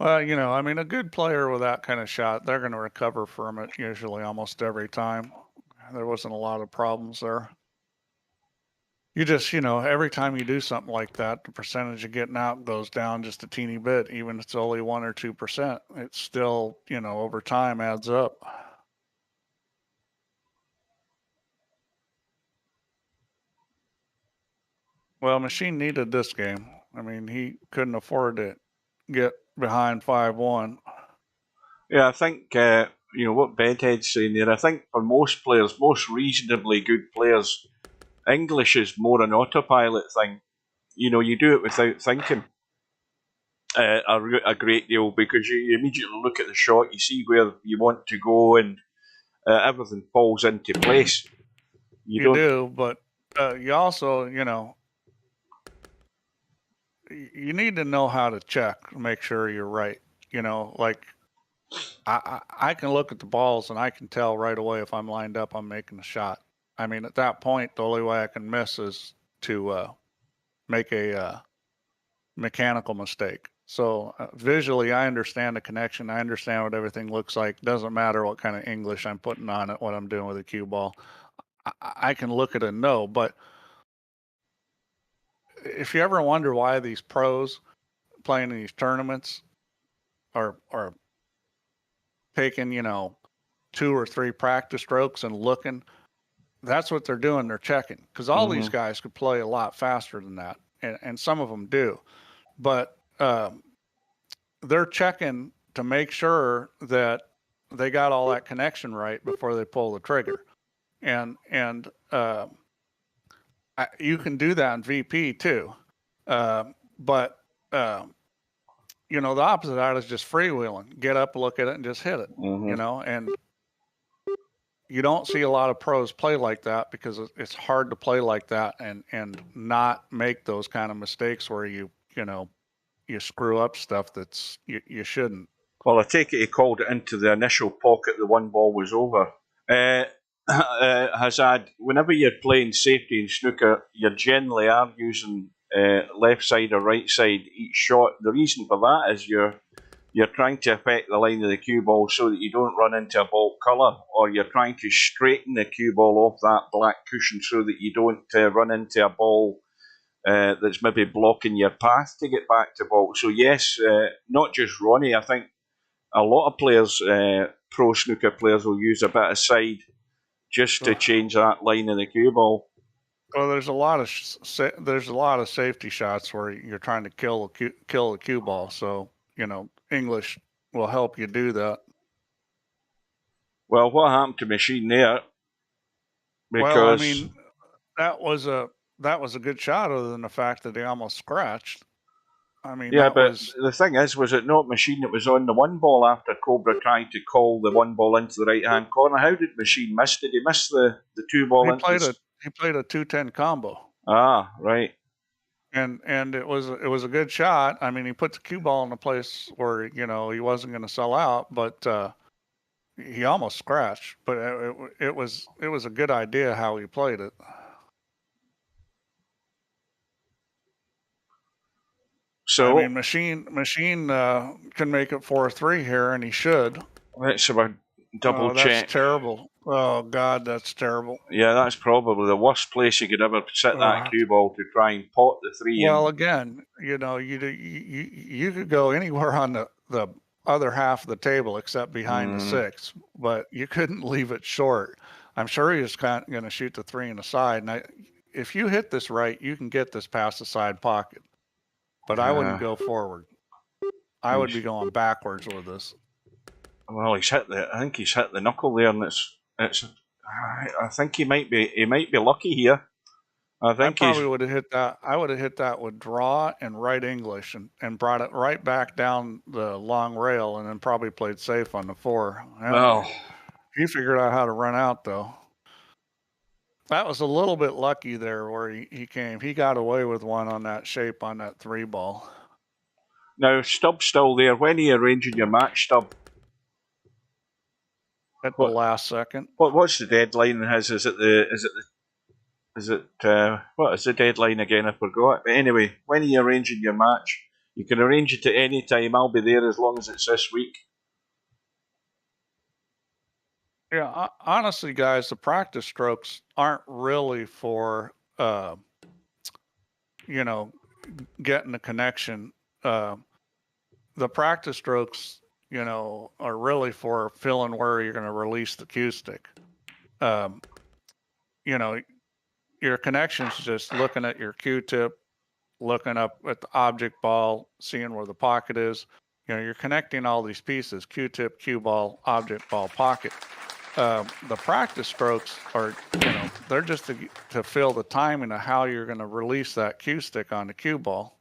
G: Well, a good player with that kind of shot, they're going to recover from it usually almost every time. There wasn't a lot of problems there. You just, every time you do something like that, the percentage of getting out goes down just a teeny bit, even if it's only 1 or 2%. It still, over time adds up. Well, Machine needed this game. I mean, he couldn't afford to get behind 5-1.
E: Yeah, I think, what Bedhead's saying there, I think for most players, most reasonably good players, English is more an autopilot thing. You do it without thinking a great deal, because you immediately look at the shot, you see where you want to go, and everything falls into place. You
G: do, but you also, you need to know how to check, make sure you're right. Like I can look at the balls and I can tell right away if I'm lined up, I'm making a shot. I mean, at that point, the only way I can miss is to make a mechanical mistake. So visually, I understand the connection. I understand what everything looks like. Doesn't matter what kind of English I'm putting on it, what I'm doing with a cue ball. I can look at it and know. But if you ever wonder why these pros playing in these tournaments are taking, 2 or 3 practice strokes and looking, that's what they're doing. They're checking, because all these guys could play a lot faster than that, and some of them do, but they're checking to make sure that they got all that connection right before they pull the trigger, and you can do that in VP too, but the opposite of that is just freewheeling. Get up, look at it, and just hit it. And you don't see a lot of pros play like that, because it's hard to play like that and not make those kind of mistakes where you screw up stuff that's you shouldn't.
E: Well, I take it he called it into the initial pocket. The 1 ball was over. Hazard, whenever you're playing safety in snooker, you generally are using left side or right side each shot. The reason for that is you're trying to affect the line of the cue ball so that you don't run into a ball colour, or you're trying to straighten the cue ball off that black cushion so that you don't run into a ball that's maybe blocking your path to get back to ball. So yes, not just Ronnie, I think a lot of players, pro snooker players, will use a bit of side just to change that line of the cue ball.
G: Well, there's a lot of safety shots where you're trying to kill a cue ball. So English will help you do that.
E: Well, what happened to Machine there? Because
G: well, I mean, that was a good shot, other than the fact that he almost scratched. I mean,
E: yeah,
G: that
E: but
G: was
E: the thing is, was it not Machine that was on the one ball after Cobra trying to call the one ball into the right hand corner? How did Machine miss? Did he miss the two ball into
G: he played a 2-10 combo.
E: Ah, right.
G: And it was a good shot. I mean, he put the cue ball in a place where he wasn't going to sell out, but he almost scratched. But it was a good idea how he played it.
E: So
G: I mean, Machine can make it 4-3 here, and he should.
E: Let's have a double check.
G: That's terrible. Oh God, that's terrible.
E: Yeah, that's probably the worst place you could ever set that cue ball to try and pot the three.
G: Well, again, you could go anywhere on the other half of the table except behind the 6, but you couldn't leave it short. I'm sure he was going to shoot the 3 in the side. And if you hit this right, you can get this past the side pocket. But I wouldn't go forward. I would be going backwards with this.
E: Well, I think he's hit the knuckle there, and it's. I think he might be lucky here. I
G: probably would have hit that. I would have hit that with draw and right English and brought it right back down the long rail, and then probably played safe on the 4.
E: Well,
G: he figured out how to run out though. That was a little bit lucky there where he came. He got away with one on that shape on that 3 ball.
E: Now, Stubb's still there. When are you arranging your match, Stubb?
G: At the last second.
E: What's the deadline? What is the deadline again? I forgot. But anyway, when are you arranging your match? You can arrange it at any time. I'll be there as long as it's this week.
G: Yeah, honestly, guys, the practice strokes aren't really for, getting the connection. The practice strokes, are really for feeling where you're going to release the cue stick. Your connection's just looking at your Q-tip, looking up at the object ball, seeing where the pocket is. You're connecting all these pieces: Q-tip, cue ball, object ball, pocket. The practice strokes are, they're just to feel the timing of how you're going to release that cue stick on the cue ball.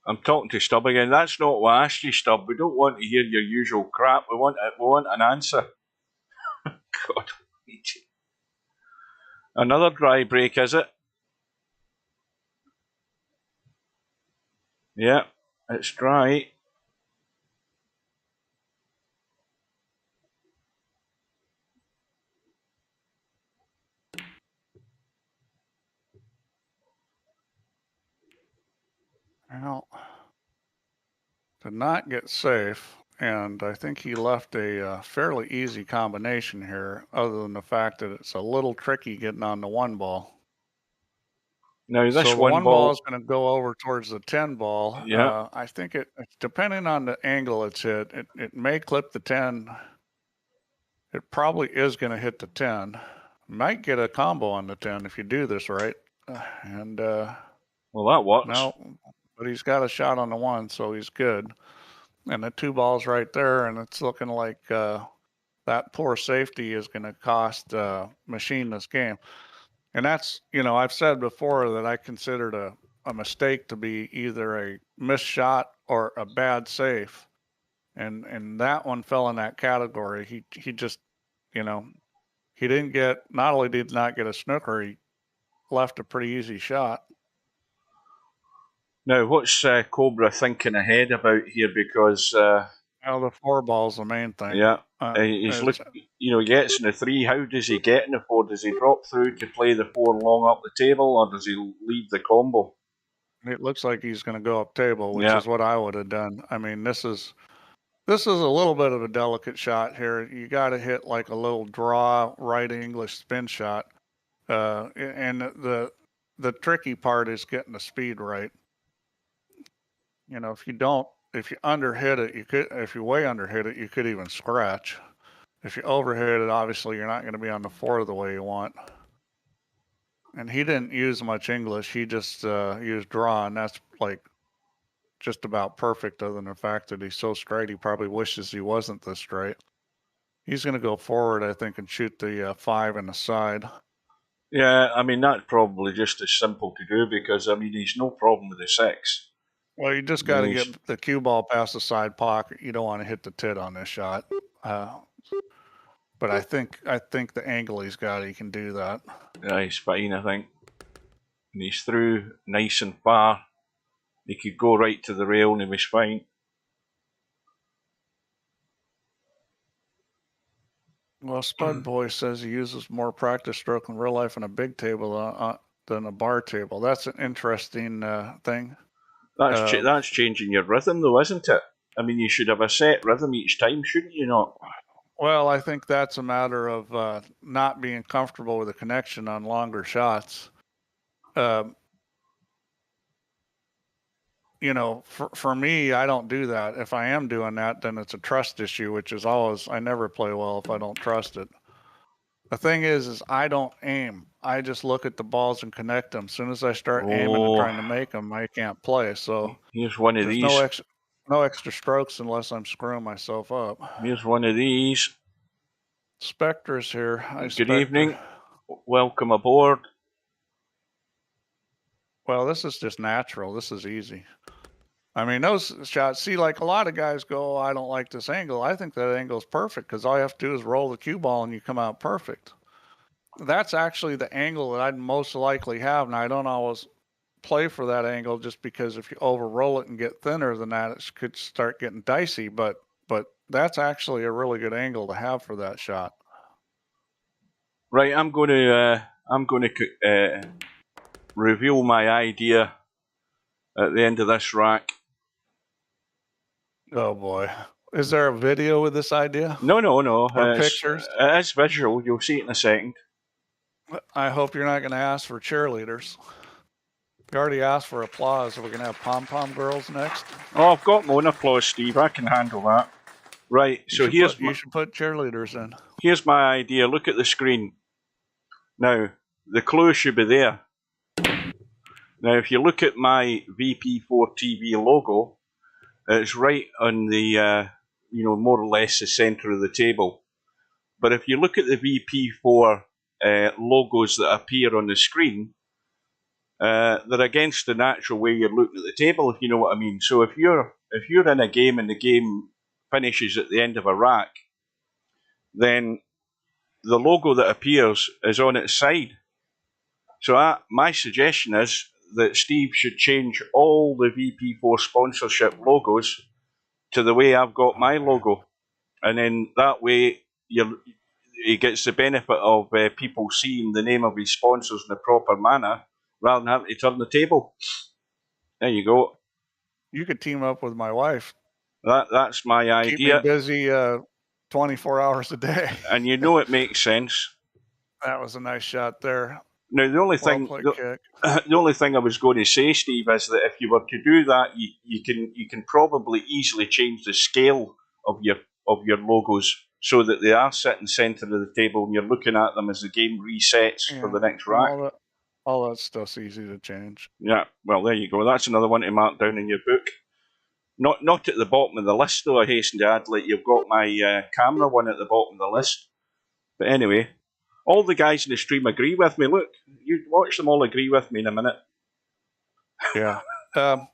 E: I'm talking to Stubb again. That's not what I asked you, Stubb. We don't want to hear your usual crap. We want an answer. God. Another dry break, is it? Yeah, it's dry.
G: Well, did not get safe, and I think he left a fairly easy combination here, other than the fact that it's a little tricky getting on the 1 ball.
E: Now this
G: so the 1 ball is going to go over towards the 10 ball.
E: Yeah.
G: I think it's depending on the angle it's hit, it may clip the 10. It probably is going to hit the 10. Might get a combo on the 10 if you do this right. And
E: well, that works.
G: No, but he's got a shot on the 1, so he's good. And the 2 balls right there, and it's looking like that poor safety is going to cost Machine this game. And that's, I've said before that I considered a mistake to be either a missed shot or a bad safe. And that one fell in that category. He just, he didn't get, not only did not get a snooker, he left a pretty easy shot.
E: Now, what's Cobra thinking ahead about here? Because
G: the 4 ball's the main thing.
E: Yeah, he's he gets in the 3. How does he get in the 4? Does he drop through to play the 4 long up the table, or does he leave the combo?
G: It looks like he's going to go up table, which is what I would have done. I mean, this is a little bit of a delicate shot here. You got to hit like a little draw right English spin shot, and the tricky part is getting the speed right. If you underhit it, if you way underhit it, you could even scratch. If you overhit it, obviously you're not going to be on the 4 the way you want. And he didn't use much English. He just used draw, and that's like just about perfect, other than the fact that he's so straight. He probably wishes he wasn't this straight. He's going to go forward, I think, and shoot the 5 in the side.
E: Yeah, I mean, that's probably just as simple to do because, I mean, he's no problem with the 6.
G: Well, you just got to get the cue ball past the side pocket. You don't want to hit the tit on this shot. But I think the angle he's got, he can do that.
E: Yeah, he's fine, I think. And he's through nice and far. He could go right to the rail and he was fine.
G: Well, Spud Boy says he uses more practice stroke in real life on a big table than a bar table. That's an interesting thing.
E: That's changing your rhythm, though, isn't it? I mean, you should have a set rhythm each time, shouldn't you not?
G: Well, I think that's a matter of not being comfortable with the connection on longer shots. You know, for me, I don't do that. If I am doing that, then it's a trust issue, which is always, I never play well if I don't trust it. The thing is I don't aim. I just look at the balls and connect them. As soon as I start aiming and trying to make them, I can't play. So
E: here's one of these.
G: No extra strokes unless I'm screwing myself up.
E: Here's one of these.
G: Spectre's here. Hi,
E: Good evening. Welcome aboard.
G: Well, this is just natural. This is easy. I mean, those shots, see, like a lot of guys go, I don't like this angle. I think that angle is perfect because all you have to do is roll the cue ball and you come out perfect. That's actually the angle that I'd most likely have. And I don't always play for that angle just because if you over roll it and get thinner than that, it could start getting dicey. But that's actually a really good angle to have for that shot.
E: Right, I'm going to reveal my idea at the end of this rack.
G: Oh boy. Is there a video with this idea?
E: No.
G: Or pictures?
E: It's visual. You'll see it in a second.
G: I hope you're not going to ask for cheerleaders. You already asked for applause. Are we going to have pom-pom girls next?
E: Oh, I've got my own applause, Steve. I can handle that. Right, so you
G: should put cheerleaders in.
E: Here's my idea. Look at the screen. Now, the clue should be there. Now, if you look at my VP4 TV logo, it's right on the, more or less the center of the table. But if you look at the VP4 logos that appear on the screen, they're against the natural way you're looking at the table, if you know what I mean. So if you're in a game and the game finishes at the end of a rack, then the logo that appears is on its side. So my suggestion is that Steve should change all the VP4 sponsorship logos to the way I've got my logo. And then that way he gets the benefit of people seeing the name of his sponsors in the proper manner rather than having to turn the table. There you go.
G: You could team up with my wife.
E: That's my idea.
G: Keep me busy 24 hours a day.
E: And you know it makes sense.
G: That was a nice shot there.
E: Now the only thing I was going to say, Steve, is that if you were to do that, you can probably easily change the scale of your logos so that they are sitting centre of the table and you're looking at them as the game resets for the next rack.
G: All that stuff's easy to change.
E: Yeah, well there you go. That's another one to mark down in your book. Not at the bottom of the list though, I hasten to add, like you've got my camera one at the bottom of the list. But anyway, all the guys in the stream agree with me. Look, you watch them all agree with me in a minute.
G: Yeah. That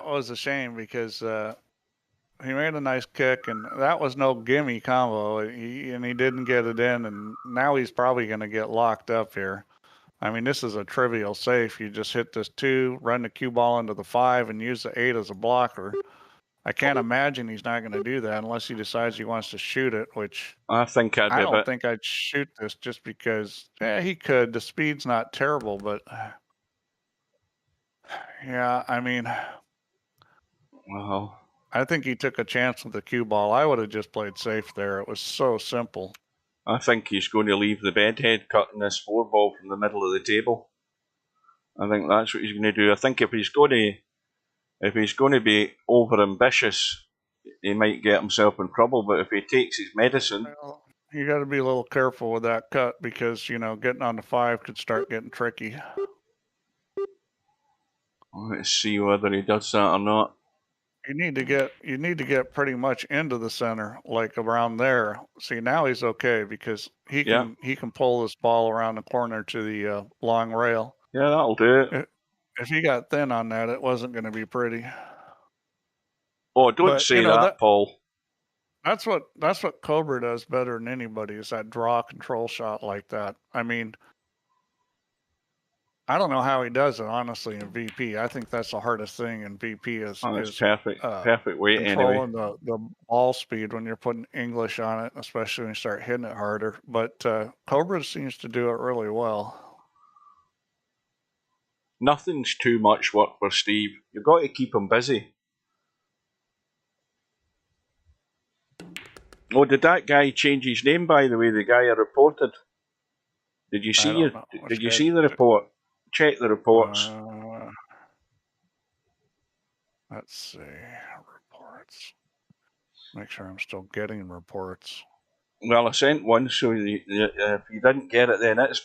G: was a shame because he made a nice kick, and that was no gimme combo, and he didn't get it in, and now he's probably going to get locked up here. I mean, this is a trivial safe. You just hit this 2, run the cue ball into the 5, and use the 8 as a blocker. I can't imagine he's not going to do that unless he decides he wants to shoot it, which
E: I don't
G: think I'd shoot this just because, he could. The speed's not terrible, but yeah, I mean,
E: well,
G: I think he took a chance with the cue ball. I would have just played safe there. It was so simple.
E: I think he's going to leave the bedhead cutting this 4 ball from the middle of the table. I think that's what he's going to do. I think if he's going to be over ambitious he might get himself in trouble. But if he takes his medicine,
G: Well, you got to be a little careful with that cut because, you know, getting on the 5 could start getting tricky.
E: let's see whether he does that or not.
G: You need to get pretty much into the center, like around there. See, now he's okay because he can pull this ball around the corner to the long rail.
E: Yeah, that'll do it.
G: If he got thin on that, it wasn't going to be pretty.
E: Oh, don't say that, Paul.
G: That's what Cobra does better than anybody is that draw control shot like that. I mean, I don't know how he does it, honestly, in VP. I think that's the hardest thing in VP is
E: perfect. Perfect weight anyway.
G: Controlling the ball speed when you're putting English on it, especially when you start hitting it harder. But Cobra seems to do it really well.
E: Nothing's too much work for Steve. You've got to keep him busy. Oh, did that guy change his name, by the way, the guy I reported? Did you see it? Did you see the report? Check the reports.
G: Let's see. Reports. Make sure I'm still getting reports.
E: Well, I sent one, so if you didn't get it, then it's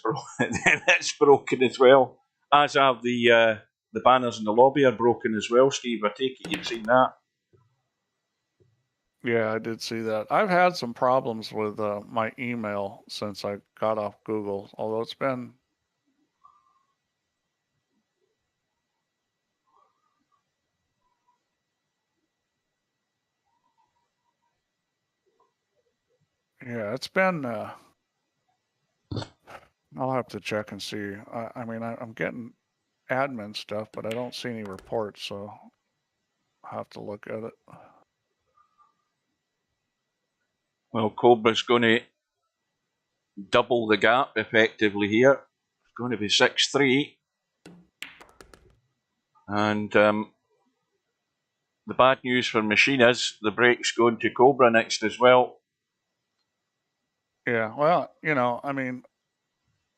E: broken as well. As have the banners in the lobby are broken as well, Steve. I take it you've seen that.
G: Yeah, I did see that. I've had some problems with my email since I got off Google, although it's been... Yeah, it's been... I'll have to check and see. I mean, I'm getting admin stuff, but I don't see any reports, so I'll have to look at it.
E: Well, Cobra's going to double the gap effectively here. It's going to be 6-3. And the bad news for Machine is the break's going to Cobra next as well.
G: Yeah, well, you know, I mean,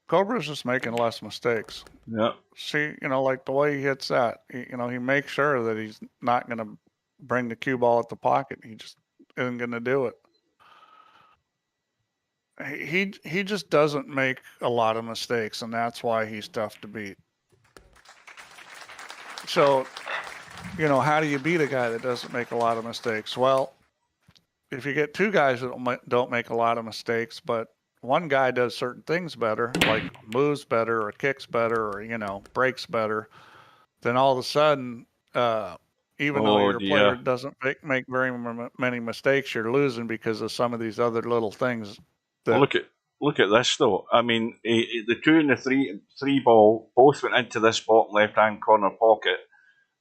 G: Cobra's just making less mistakes.
E: Yeah.
G: See, you know, like the way he hits that, you know, he makes sure that he's not going to bring the cue ball at the pocket. He just isn't going to do it. He just doesn't make a lot of mistakes, and that's why he's tough to beat. So, you know, how do you beat a guy that doesn't make a lot of mistakes? Well, if you get two guys that don't make a lot of mistakes, but one guy does certain things better, like moves better or kicks better or, you know, breaks better, then all of a sudden, even though your player doesn't make very many mistakes, you're losing because of some of these other little things.
E: Well, look at this though. I mean, the 2 and the 3 ball both went into this bottom left-hand corner pocket.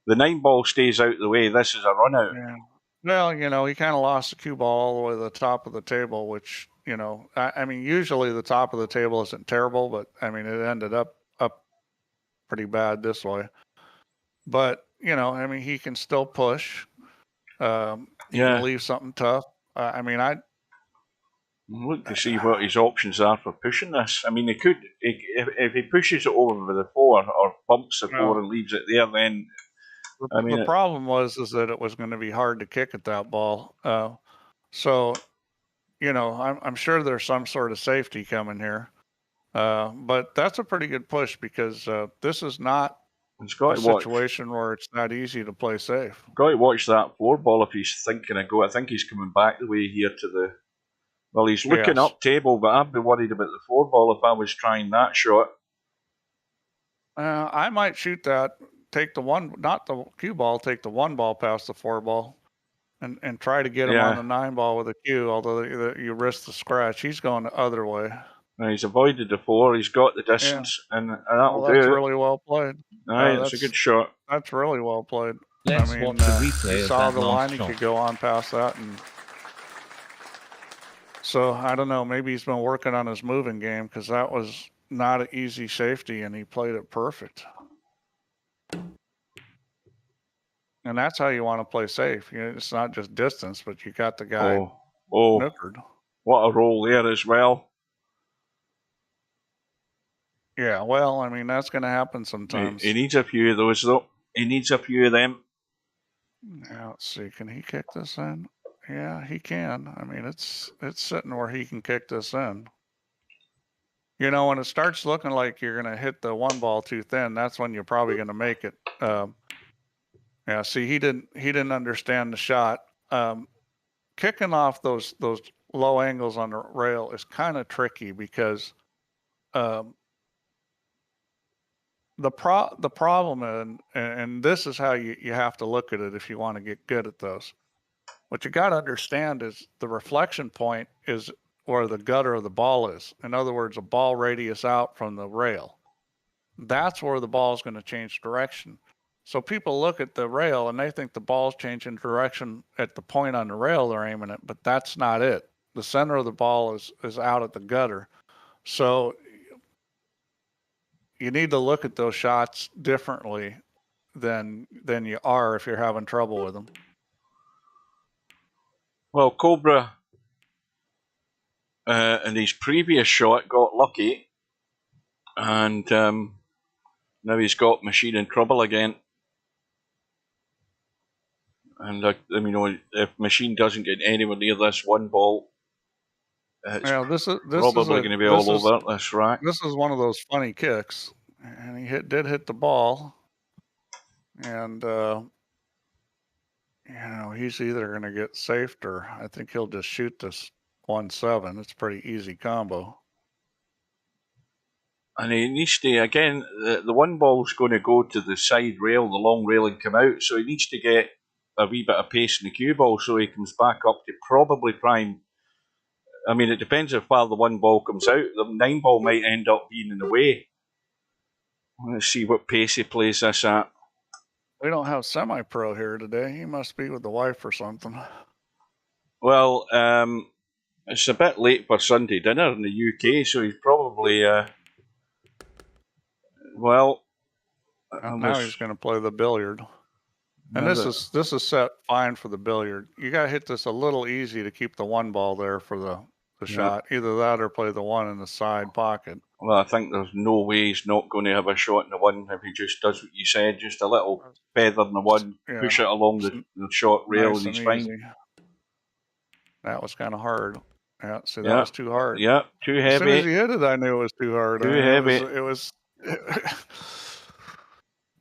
E: The 9 ball stays out the way. This is a run out.
G: Yeah. Well, you know, he kind of lost the cue ball all the way to the top of the table, which, you know, I mean, usually the top of the table isn't terrible, but I mean, it ended up pretty bad this way. But, you know, I mean, he can still push. He can leave something tough. I mean,
E: look to see what his options are for pushing this. I mean, he could, if he pushes it over with the 4 or bumps the 4 and leaves it there, then. I mean,
G: the problem was that it was going to be hard to kick at that ball. So, you know, I'm sure there's some sort of safety coming here. But that's a pretty good push because this is not a situation where it's not easy to play safe.
E: Got to watch that 4 ball if he's thinking of go. I think he's coming back the way here to the. Well, he's looking up table, but I'd be worried about the 4 ball if I was trying that shot.
G: I might shoot that. Take the 1, not the cue ball, take the 1 ball past the 4 ball and try to get him on the 9 ball with a cue, although you risk the scratch. He's going the other way.
E: Now he's avoided the 4, he's got the distance, and that'll do it.
G: That's really well played.
E: That's a good shot.
G: That's really well played.
F: Let's watch the replay
G: he
F: of
G: saw
F: that
G: the line,
F: last
G: he
F: shot.
G: could go on past that. And so, I don't know, maybe he's been working on his moving game because that was not an easy safety, and he played it perfect. And that's how you want to play safe. You know, it's not just distance, but you got the guy snookered.
E: What a roll there as well.
G: Yeah, well, I mean, that's going to happen sometimes.
E: He needs a few of those, though. He needs a few of them.
G: Now, let's see. Can he kick this in? Yeah, he can. I mean, it's sitting where he can kick this in. You know, when it starts looking like you're going to hit the one ball too thin, that's when you're probably going to make it. Yeah, see, he didn't understand the shot. Kicking off those low angles on the rail is kind of tricky because the problem and this is how you have to look at it if you want to get good at those. What you got to understand is the reflection point is where the gutter of the ball is. In other words, a ball radius out from the rail. That's where the ball is going to change direction. So people look at the rail and they think the ball's changing direction at the point on the rail they're aiming at, but that's not it. The center of the ball is out at the gutter. So you need to look at those shots differently than you are if you're having trouble with them.
E: Well, Cobra in his previous shot got lucky, and now he's got Machine in trouble again. And you know, if Machine doesn't get anywhere near this one ball, it's probably going to be all over this rack.
G: This is one of those funny kicks, and he did hit the ball, and you know, he's either going to get safed or I think he'll just shoot this 1-7. It's a pretty easy combo.
E: And he needs to, again, the one ball's going to go to the side rail, the long rail, and come out. So he needs to get a wee bit of pace in the cue ball so he comes back up to probably try and... I mean, it depends how far the one ball comes out. The 9 ball might end up being in the way. Let's see what pace he plays this at.
G: We don't have semi-pro here today. He must be with the wife or something.
E: Well, it's a bit late for Sunday dinner in the UK, so he's probably... well...
G: Now he's going to play the billiard. And this is set fine for the billiard. You got to hit this a little easy to keep the one ball there for the shot. Either that or play the one in the side pocket.
E: Well, I think there's no way he's not going to have a shot in the one if he just does what you said, just a little feather in the one, push it along the short rail,
G: nice
E: and he's fine.
G: Easy. That was kind of hard. Yeah, see, that was too hard.
E: Yeah, too heavy.
G: As soon as he hit it, I knew it was too hard.
E: Too heavy.
G: It was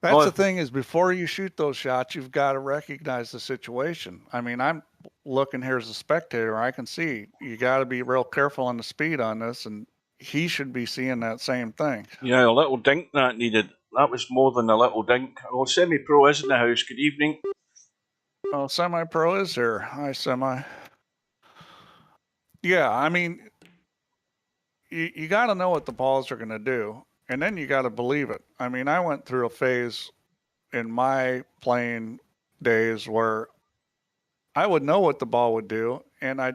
G: That's the thing is before you shoot those shots, you've got to recognize the situation. I mean, I'm looking here as a spectator. I can see you got to be real careful on the speed on this, and he should be seeing that same thing.
E: Yeah, a little dink that needed. That was more than a little dink. Oh, Semi-Pro is in the house. Good evening.
G: Oh, Semi-Pro is here. Hi, Semi. Yeah, I mean, you got to know what the balls are going to do. And then you got to believe it. I mean, I went through a phase in my playing days where I would know what the ball would do, and I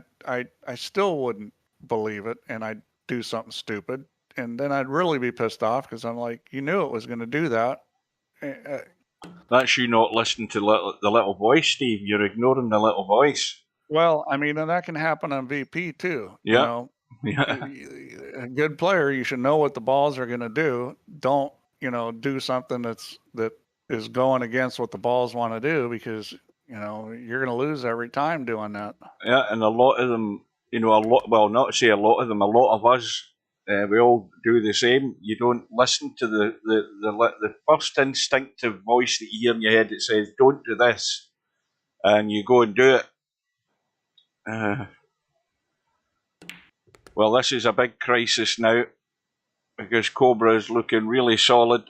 G: still wouldn't believe it, and I'd do something stupid, and then I'd really be pissed off because I'm like, you knew it was going to do that.
E: That's you not listening to the little voice, Steve. You're ignoring the little voice.
G: Well, I mean, and that can happen on VP too.
E: Yeah.
G: You know? Yeah. A good player, you should know what the balls are going to do. Don't, do something that is going against what the balls want to do, because, you're going to lose every time doing that.
E: Yeah, and a lot of them, not to say a lot of them, a lot of us, we all do the same. You don't listen to the first instinctive voice that you hear in your head that says, don't do this, and you go and do it. Well, this is a big crisis now because Cobra is looking really solid.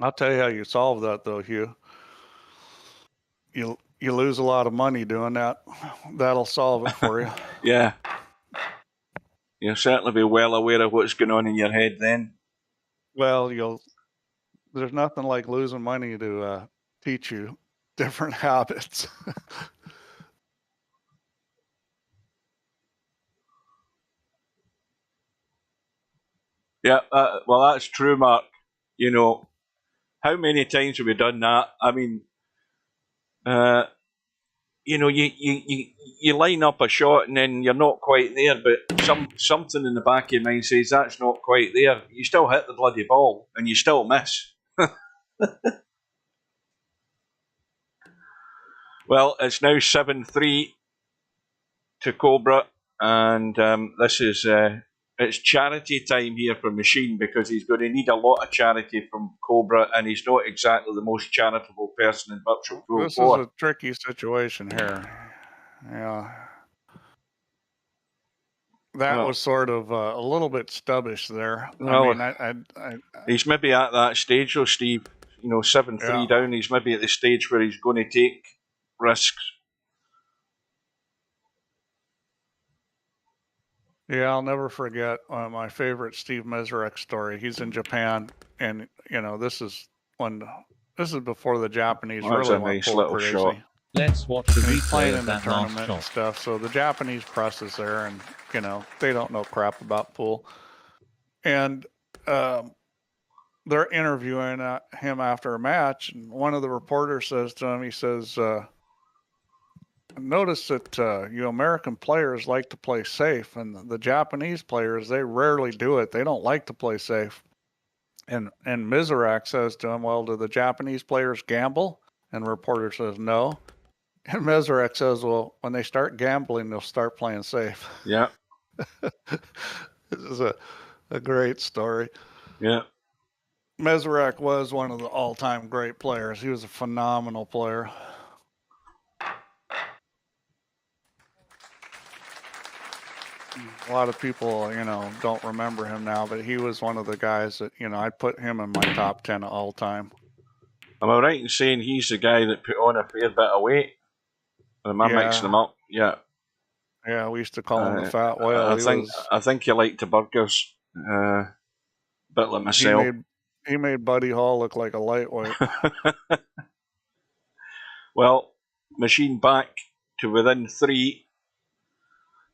G: I'll tell you how you solve that, though, Hugh. You lose a lot of money doing that. That'll solve it for you.
E: Yeah. You'll certainly be well aware of what's going on in your head then.
G: Well, there's nothing like losing money to teach you different habits.
E: Yeah, well, that's true, Mark. How many times have we done that? I mean, you line up a shot and then you're not quite there, but something in the back of your mind says that's not quite there. You still hit the bloody ball and you still miss. Well, it's now 7-3 to Cobra, and this is it's charity time here for Machine, because he's going to need a lot of charity from Cobra, and he's not exactly the most charitable person in Virtual Pro
G: This
E: 4.
G: is a tricky situation here. Yeah. That was sort of a little bit stubbish there.
E: Well,
G: I mean,
E: he's maybe at that stage, though, Steve. 7-3 down. He's maybe at the stage where he's going to take risks.
G: Yeah, I'll never forget my favorite Steve Meserek story. He's in Japan, and this is before the Japanese really went full crazy.
E: Shot.
F: Let's watch the replay of
G: the
F: that
G: tournament
F: last
G: and
F: shot.
G: stuff. So the Japanese press is there, and they don't know crap about pool, and they're interviewing him after a match, and one of the reporters says to him, he says, notice that you American players like to play safe, and the Japanese players, they rarely do it. They don't like to play safe. And Mizurak says to him, well, do the Japanese players gamble? And the reporter says, no. And Mizurak says, well, when they start gambling, they'll start playing safe.
E: Yeah.
G: This is a great story.
E: Yeah.
G: Meserek was one of the all-time great players. He was a phenomenal player. A lot of people, don't remember him now, but he was one of the guys that, I'd put him in my top 10 of all time.
E: Am I right in saying he's the guy that put on a fair bit of weight? Am I mixing him up? Yeah.
G: Yeah, we used to call him the Fat Whale.
E: I think he liked the burgers. Bit like myself.
G: He made Buddy Hall look like a lightweight.
E: Well, Machine back to within 3,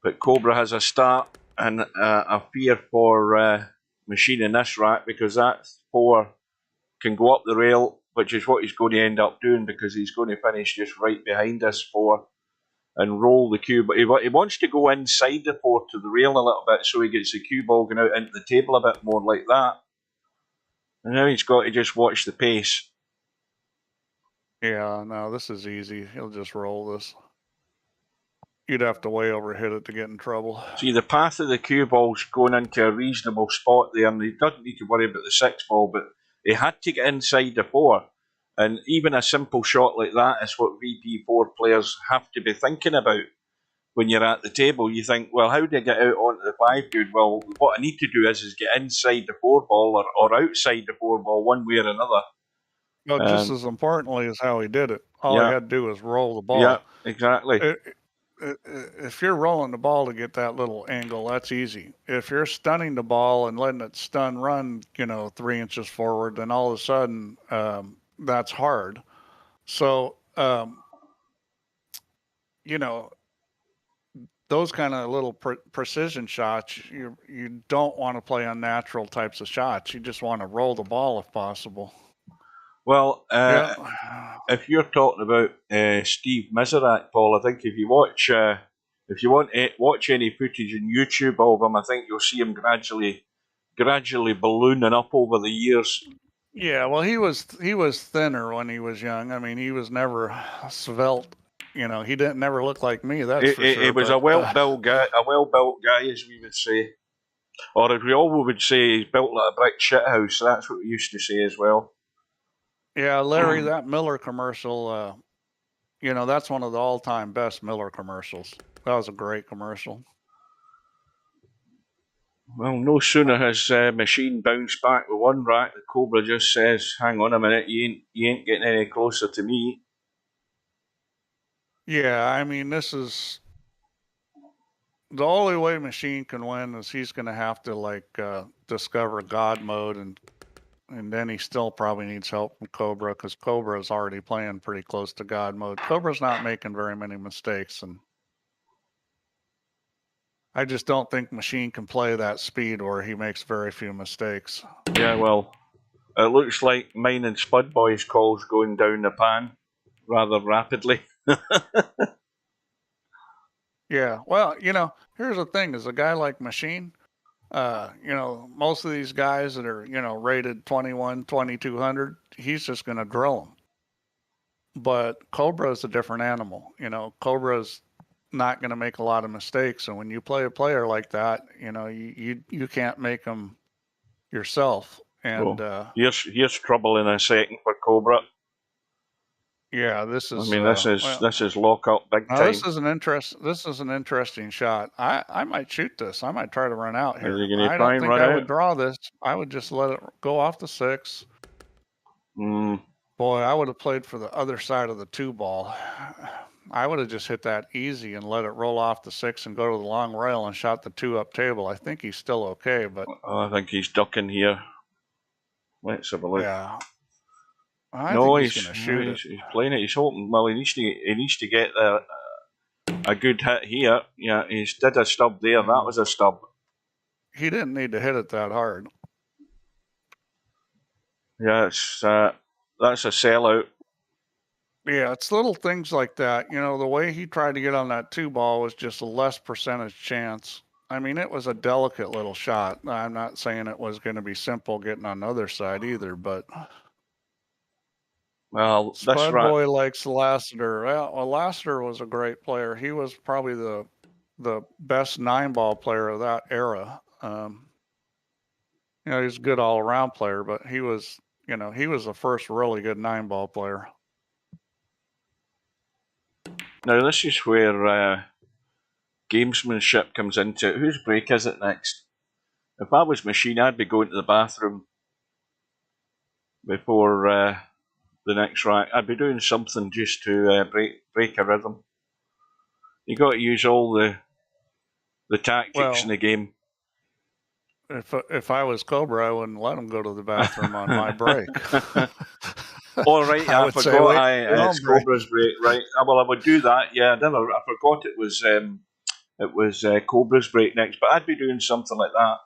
E: but Cobra has a start and a fear for Machine in this rack, because that 4 can go up the rail, which is what he's going to end up doing, because he's going to finish just right behind this 4 and roll the cue. But he wants to go inside the 4 to the rail a little bit, so he gets the cue ball going out into the table a bit more like that. And now he's got to just watch the pace.
G: Yeah, no, this is easy. He'll just roll this. You'd have to way overhit it to get in trouble.
E: See, the path of the cue ball's going into a reasonable spot there, and he doesn't need to worry about the 6 ball, but he had to get inside the 4. And even a simple shot like that is what VP4 players have to be thinking about when you're at the table. You think, well, how do I get out onto the 5 good? Well, what I need to do is get inside the 4 ball or outside the 4 ball, one way or another.
G: No, just as importantly as how he did it. All he had to do was roll the ball.
E: Yeah, exactly.
G: If you're rolling the ball to get that little angle, that's easy. If you're stunning the ball and letting it stun run, 3 inches forward, then all of a sudden that's hard. So, those kind of little precision shots, you don't want to play unnatural types of shots. You just want to roll the ball if possible.
E: Well, if you're talking about Steve Mizurak, Paul, I think if you watch any footage on YouTube of him, I think you'll see him gradually ballooning up over the years.
G: Yeah, well, he was thinner when he was young. I mean, he was never svelte. He didn't never look like me. That's for sure.
E: He was a well-built guy, as we would say, or as we all would say, he's built like a brick shithouse. So that's what we used to say as well.
G: Yeah, Larry, that Miller commercial, that's one of the all-time best Miller commercials. That was a great commercial.
E: Well, no sooner has Machine bounced back with one rack, the Cobra just says, hang on a minute, you ain't getting any closer to me.
G: Yeah, I mean, this is... The only way Machine can win is he's going to have to, discover God mode, and then he still probably needs help from Cobra, because Cobra is already playing pretty close to God mode. Cobra's not making very many mistakes, and I just don't think Machine can play that speed where he makes very few mistakes.
E: Yeah, well, it looks like mine and Spud Boy's calls going down the pan rather rapidly.
G: Yeah, well, here's the thing, is a guy like Machine, most of these guys that are, rated 21, 2200, he's just going to drill them. but Cobra's a different animal. You know, Cobra's not going to make a lot of mistakes, and when you play a player like that, you know, you can't make them yourself. And
E: here's trouble in a second for Cobra.
G: yeah, this
E: I
G: is.
E: mean, this is lock up big
G: Now
E: time.
G: this is an interesting shot. I might shoot this. I might try to run out here.
E: Are you going to
G: I
E: try
G: don't
E: and
G: think
E: run
G: I
E: out?
G: would draw this. I would just let it go off the 6.
E: Mm.
G: Boy, I would have played for the other side of the 2 ball. I would have just hit that easy and let it roll off the 6 and go to the long rail and shot the 2 up table. I think he's still okay, but
E: I think he's ducking here. Let's have a look.
G: yeah. I
E: No,
G: think he's going to shoot it.
E: He's playing it. He's hoping. Well, he needs to get a good hit here. Yeah, he did a stub there. That was a stub.
G: He didn't need to hit it that hard.
E: Yeah, that's a sellout.
G: Yeah, it's little things like that. You know, the way he tried to get on that 2 ball was just a less percentage chance. I mean, it was a delicate little shot. I'm not saying it was going to be simple getting on the other side either, but
E: well,
G: Spud Boy likes Lassiter. Well, Lassiter was a great player. He was probably the best 9-ball player of that era. You know, he's a good all-around player, but he was the first really good 9-ball player.
E: Now, this is where gamesmanship comes into it. Whose break is it next? If I was Machine, I'd be going to the bathroom before the next rack. I'd be doing something just to break a rhythm. You got to use all the tactics in the game.
G: If I was Cobra, I wouldn't let him go to the bathroom on my break.
E: All right, I forgot. It's Cobra's break, right? Well, I would do that. Yeah, I forgot it was Cobra's break next, but I'd be doing something like that,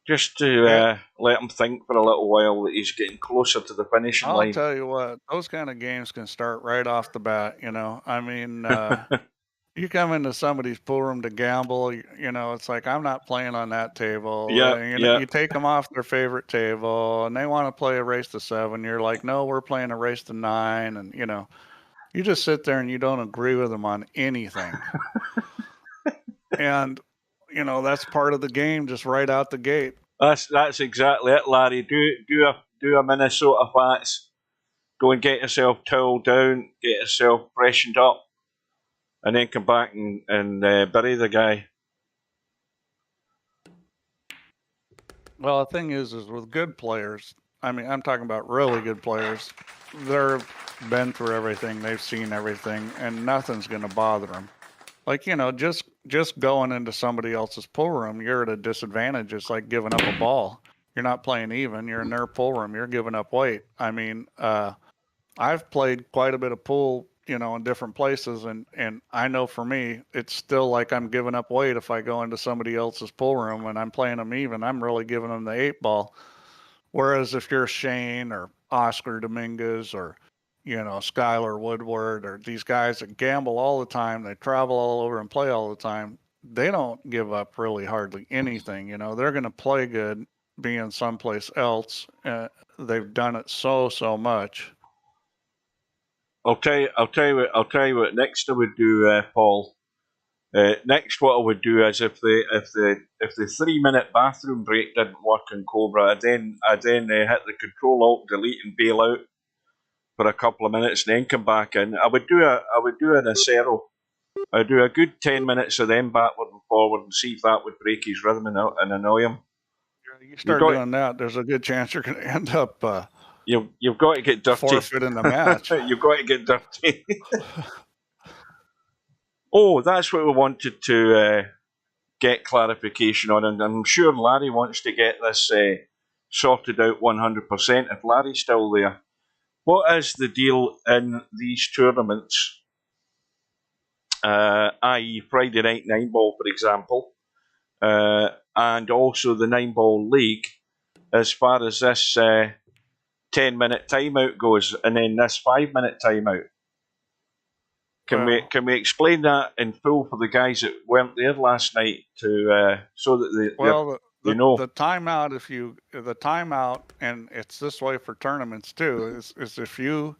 E: just to let him think for a little while that he's getting closer to the finishing line.
G: I'll tell you what, those kind of games can start right off the bat. You know, I mean, you come into somebody's pool room to gamble. You know, it's like, I'm not playing on that table. You take them off their favorite table, and they want to play a race to 7. You're like, no, we're playing a race to 9, and you know, you just sit there and you don't agree with them on anything. And you know, that's part of the game, just right out the gate.
E: That's exactly it, Larry. Do a Minnesota Fats. Go and get yourself toweled down, get yourself freshened up, and then come back and bury the guy.
G: Well, the thing is with good players, I mean, I'm talking about really good players, they've been through everything, they've seen everything, and nothing's going to bother them. Like, you know, just going into somebody else's pool room, you're at a disadvantage. It's like giving up a ball. You're not playing even. You're in their pool room. You're giving up weight. I mean, I've played quite a bit of pool, you know, in different places, and I know for me, it's still like I'm giving up weight if I go into somebody else's pool room and I'm playing them even. I'm really giving them the 8 ball. Whereas if you're Shane or Oscar Dominguez or, you know, Skylar Woodward or these guys that gamble all the time, they travel all over and play all the time, they don't give up really hardly anything. You know, they're going to play good being someplace else. They've done it so much.
E: I'll tell you what. Next, I would do, Paul. Next, what I would do is if the 3-minute bathroom break didn't work in Cobra, I'd then hit the Control Alt Delete and bail out for a couple of minutes and then come back in. I would do an Acero. I'd do a good 10 minutes of them backward and forward and see if that would break his rhythm and annoy him.
G: You start doing that, there's a good chance you're going to end up.
E: You've got to get dirty.
G: Forfeit in the match.
E: You've got to get dirty. Oh, that's what we wanted to get clarification on, and I'm sure Larry wants to get this sorted out 100%. If Larry's still there, what is the deal in these tournaments? I.e., Friday Night 9-Ball, for example, and also the 9-Ball League, as far as this 10-minute timeout goes, and then this 5-minute timeout. Can we explain that in full for the guys that weren't there last night to so that they know
G: the timeout? The timeout, and it's this way for tournaments too, is if you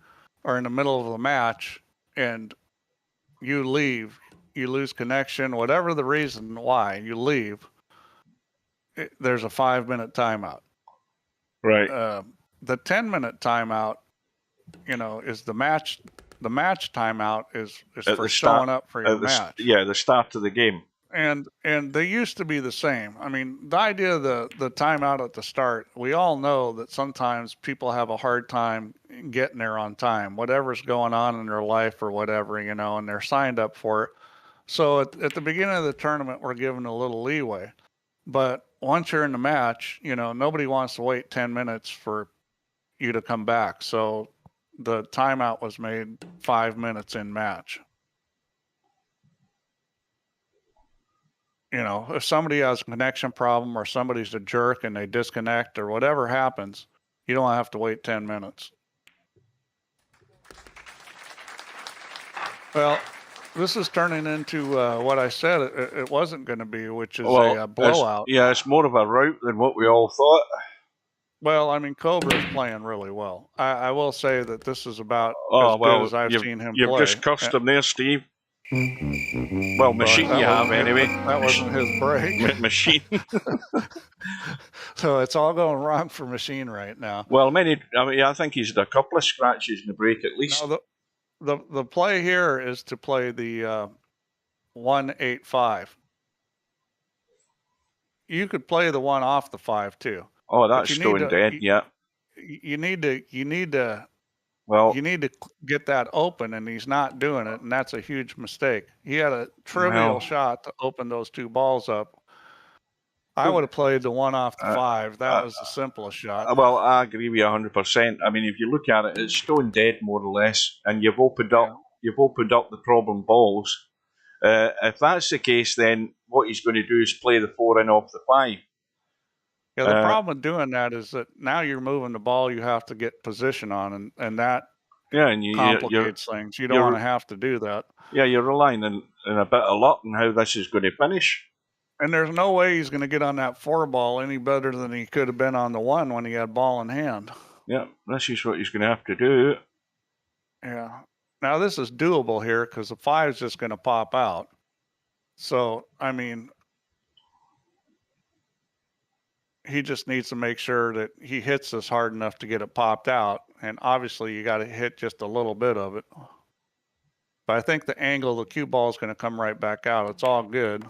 G: are in the middle of a match and you leave, you lose connection, whatever the reason why you leave, there's a 5-minute timeout.
E: Right.
G: The 10-minute timeout, is the match. The match timeout is for showing up for your match.
E: The start of the game.
G: And they used to be the same. I mean, the idea of the timeout at the start, we all know that sometimes people have a hard time getting there on time, whatever's going on in their life or whatever, and they're signed up for it. So at the beginning of the tournament, we're given a little leeway. But once you're in the match, nobody wants to wait 10 minutes for you to come back. So the timeout was made 5 minutes in match. If somebody has a connection problem or somebody's a jerk and they disconnect or whatever happens, you don't have to wait 10 minutes. Well, this is turning into what I said it wasn't going to be, which is a blowout.
E: It's more of a rout than what we all thought.
G: Well, I mean, Cobra's playing really well. I will say that this is about as good as I've seen him play.
E: You've just cursed him there, Steve. Well, Machine you have anyway.
G: That wasn't his break.
E: Machine.
G: So it's all going wrong for Machine right now.
E: Well, I think he's had a couple of scratches in the break at least.
G: No, the play here is to play the 1-8-5. You could play the 1 off the 5 too.
E: Oh, that's stone dead. Yeah.
G: You need to.
E: Well,
G: you need to get that open, and he's not doing it, and that's a huge mistake. He had a trivial shot to open those 2 balls up. I would have played the 1 off the 5. That was the simplest shot.
E: Well, I agree with you 100%. I mean, if you look at it, it's stone dead more or less, and you've opened up the problem balls. If that's the case, then what he's going to do is play the 4 in off the 5.
G: Yeah, the problem with doing that is that now you're moving the ball you have to get position on, and that complicates things. You don't want to have to do that.
E: Yeah, you're relying on a bit of luck on how this is going to finish.
G: And there's no way he's going to get on that 4 ball any better than he could have been on the 1 when he had ball in hand.
E: Yeah, this is what he's going to have to do.
G: Yeah. Now, this is doable here because the 5 is just going to pop out. So, I mean, he just needs to make sure that he hits this hard enough to get it popped out. And obviously, you got to hit just a little bit of it. But I think the angle of the cue ball is going to come right back out. It's all good.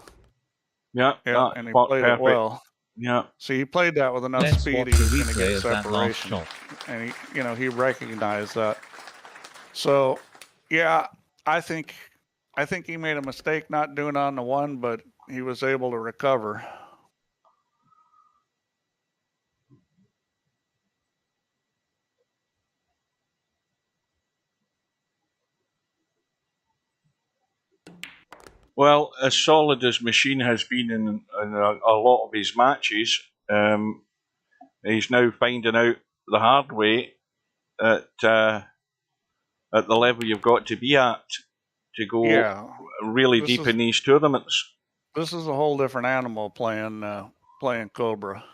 E: Yeah,
G: and he played it well.
E: Yeah.
G: See, he played that with enough speed. He was going to get separation, and he recognized that. So, yeah, I think he made a mistake not doing it on the 1, but he was able to recover.
E: Well, as solid as Machine has been in a lot of his matches, he's now finding out the hard way at the level you've got to be at to go really deep in these tournaments.
G: This is a whole different animal playing Cobra.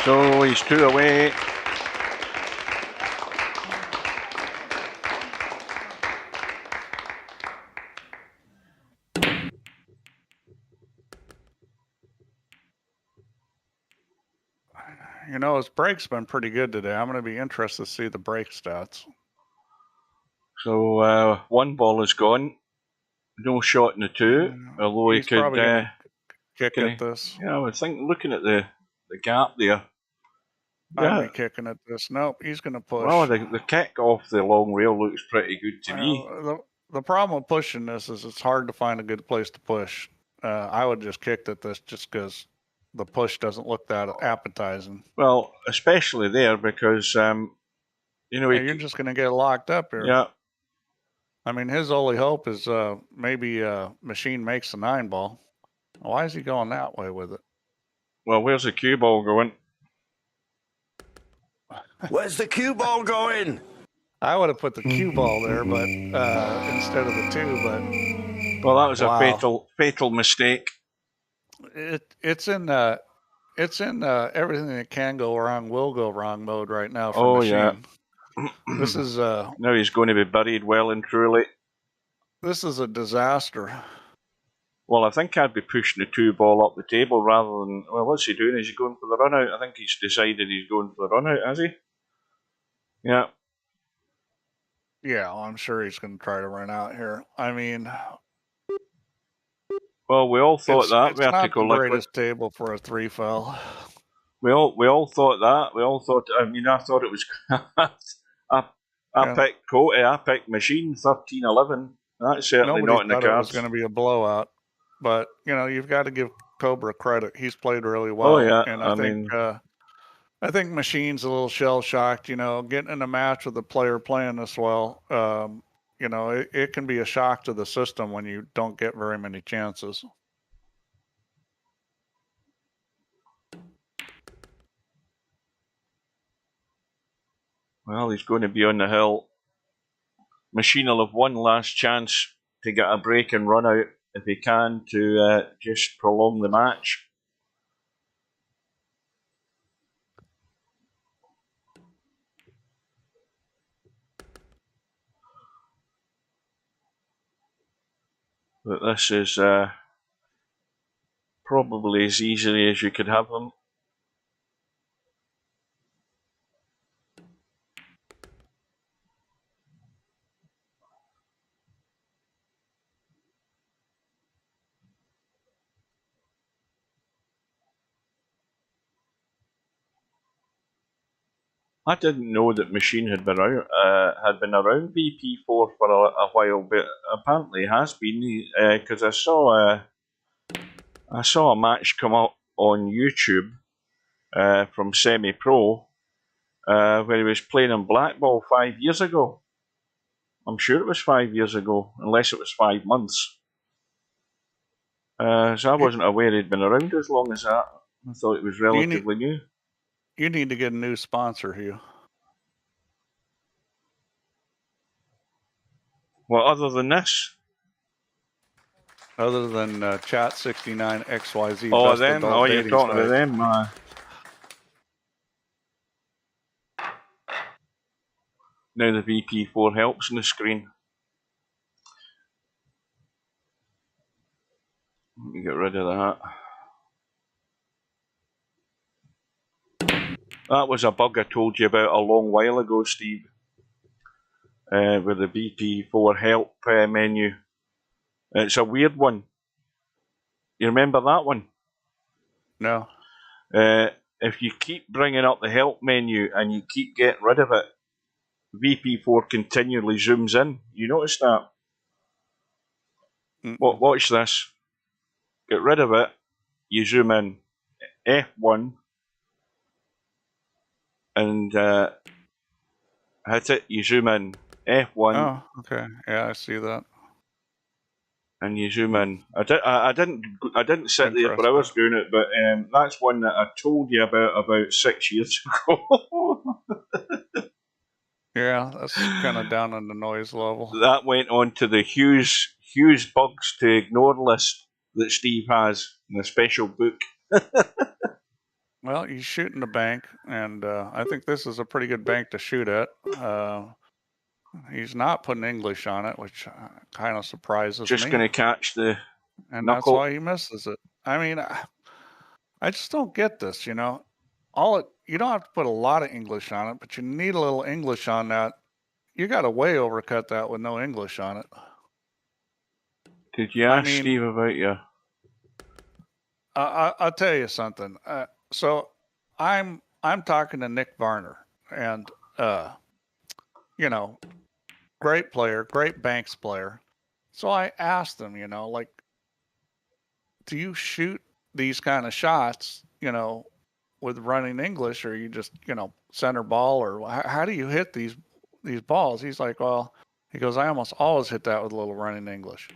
E: So he's 2 away.
G: His break's been pretty good today. I'm going to be interested to see the break stats.
E: So 1 ball is gone. No shot in the 2, although he could
G: kick at this.
E: Yeah, I think looking at the gap there.
G: I'd be kicking at this. Nope, he's going to push.
E: Well, the kick off the long rail looks pretty good to me.
G: The problem with pushing this is it's hard to find a good place to push. I would just kick at this just because the push doesn't look that appetizing.
E: Well, especially there because,
G: you're just going to get locked up here.
E: Yeah.
G: I mean, his only hope is maybe Machine makes the 9 ball. Why is he going that way with it?
E: Well, where's the cue ball going?
I: Where's the cue ball going?
G: I would have put the cue ball there, but instead of the 2. But
E: well, that was
G: wow.
E: a fatal mistake.
G: It's in everything that can go wrong will go wrong mode right now for
E: Oh
G: Machine.
E: yeah.
G: This is
E: now he's going to be buried well and truly.
G: This is a disaster.
E: Well, I think I'd be pushing the 2 ball up the table rather than. Well, what's he doing? Is he going for the run out? I think he's decided he's going for the run out, has he? Yeah.
G: Yeah, well, I'm sure he's going to try to run out here. I mean,
E: well, we all thought that
G: it's
E: vertical
G: not the
E: liquid.
G: greatest table for a 3 foul.
E: We all thought that. We all thought. I mean, I thought it was. I picked Machine 13-11. That's certainly
G: Nobody
E: not in the
G: thought
E: cards.
G: it was going to be a blowout, but you've got to give Cobra credit. He's played really well.
E: Oh yeah,
G: and I think Machine's a little shell shocked. Getting in a match with a player playing this well. It can be a shock to the system when you don't get very many chances.
E: Well, he's going to be on the hill. Machine will have one last chance to get a break and run out if he can to just prolong the match. But this is probably as easily as you could have them. I didn't know that Machine had been around VP4 for a while, but apparently has been because I saw a match come up on YouTube from Semi Pro where he was playing in Blackball 5 years ago. I'm sure it was 5 years ago, unless it was 5 months. So I wasn't aware he'd been around as long as that. I thought it was relatively new.
G: You need to get a new sponsor, Hugh.
E: Well, other than this?
G: Other than Chat69 XYZ.
E: Oh, them? Oh, you're talking about them? Now the VP4 helps on the screen. Let me get rid of that. That was a bug I told you about a long while ago, Steve. With the VP4 help menu. It's a weird one. You remember that one?
G: No.
E: If you keep bringing up the help menu and you keep getting rid of it, VP4 continually zooms in. You notice that? Watch this. Get rid of it. You zoom in. F1. And hit it. You zoom in. F1.
G: Oh, okay. Yeah, I see that.
E: And you zoom in. I didn't sit there for hours doing it, but that's one that I told you about 6 years ago.
G: Yeah, that's kind of down on the noise level.
E: That went on to the huge bugs to ignore list that Steve has in a special book.
G: Well, he's shooting the bank, and I think this is a pretty good bank to shoot at. He's not putting English on it, which kind of surprises me.
E: Just going to catch the
G: and
E: knuckle.
G: That's why he misses it. I mean, I just don't get this, you don't have to put a lot of English on it, but you need a little English on that. You got to way overcut that with no English on it.
E: Did you ask Steve about you?
G: I'll tell you something. So I'm talking to Nick Varner, and great player, great Banks player. So I asked him, do you shoot these kind of shots, with running English, or you just, center ball, or how do you hit these balls? He's like, well, he goes, I almost always hit that with a little running English.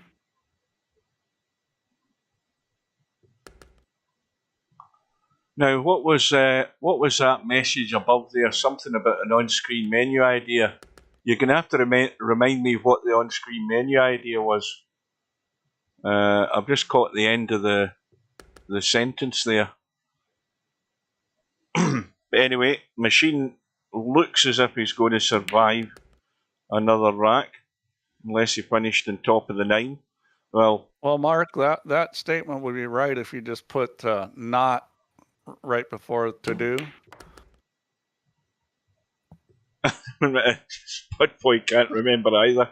E: Now, what was that message above there? Something about an on-screen menu idea. You're going to have to remind me what the on-screen menu idea was. I've just caught the end of the sentence there. But anyway, Machine looks as if he's going to survive another rack, unless he finished on top of the 9. Well,
G: Mark, that statement would be right if you just put not right before to do.
E: Spudboy can't remember either.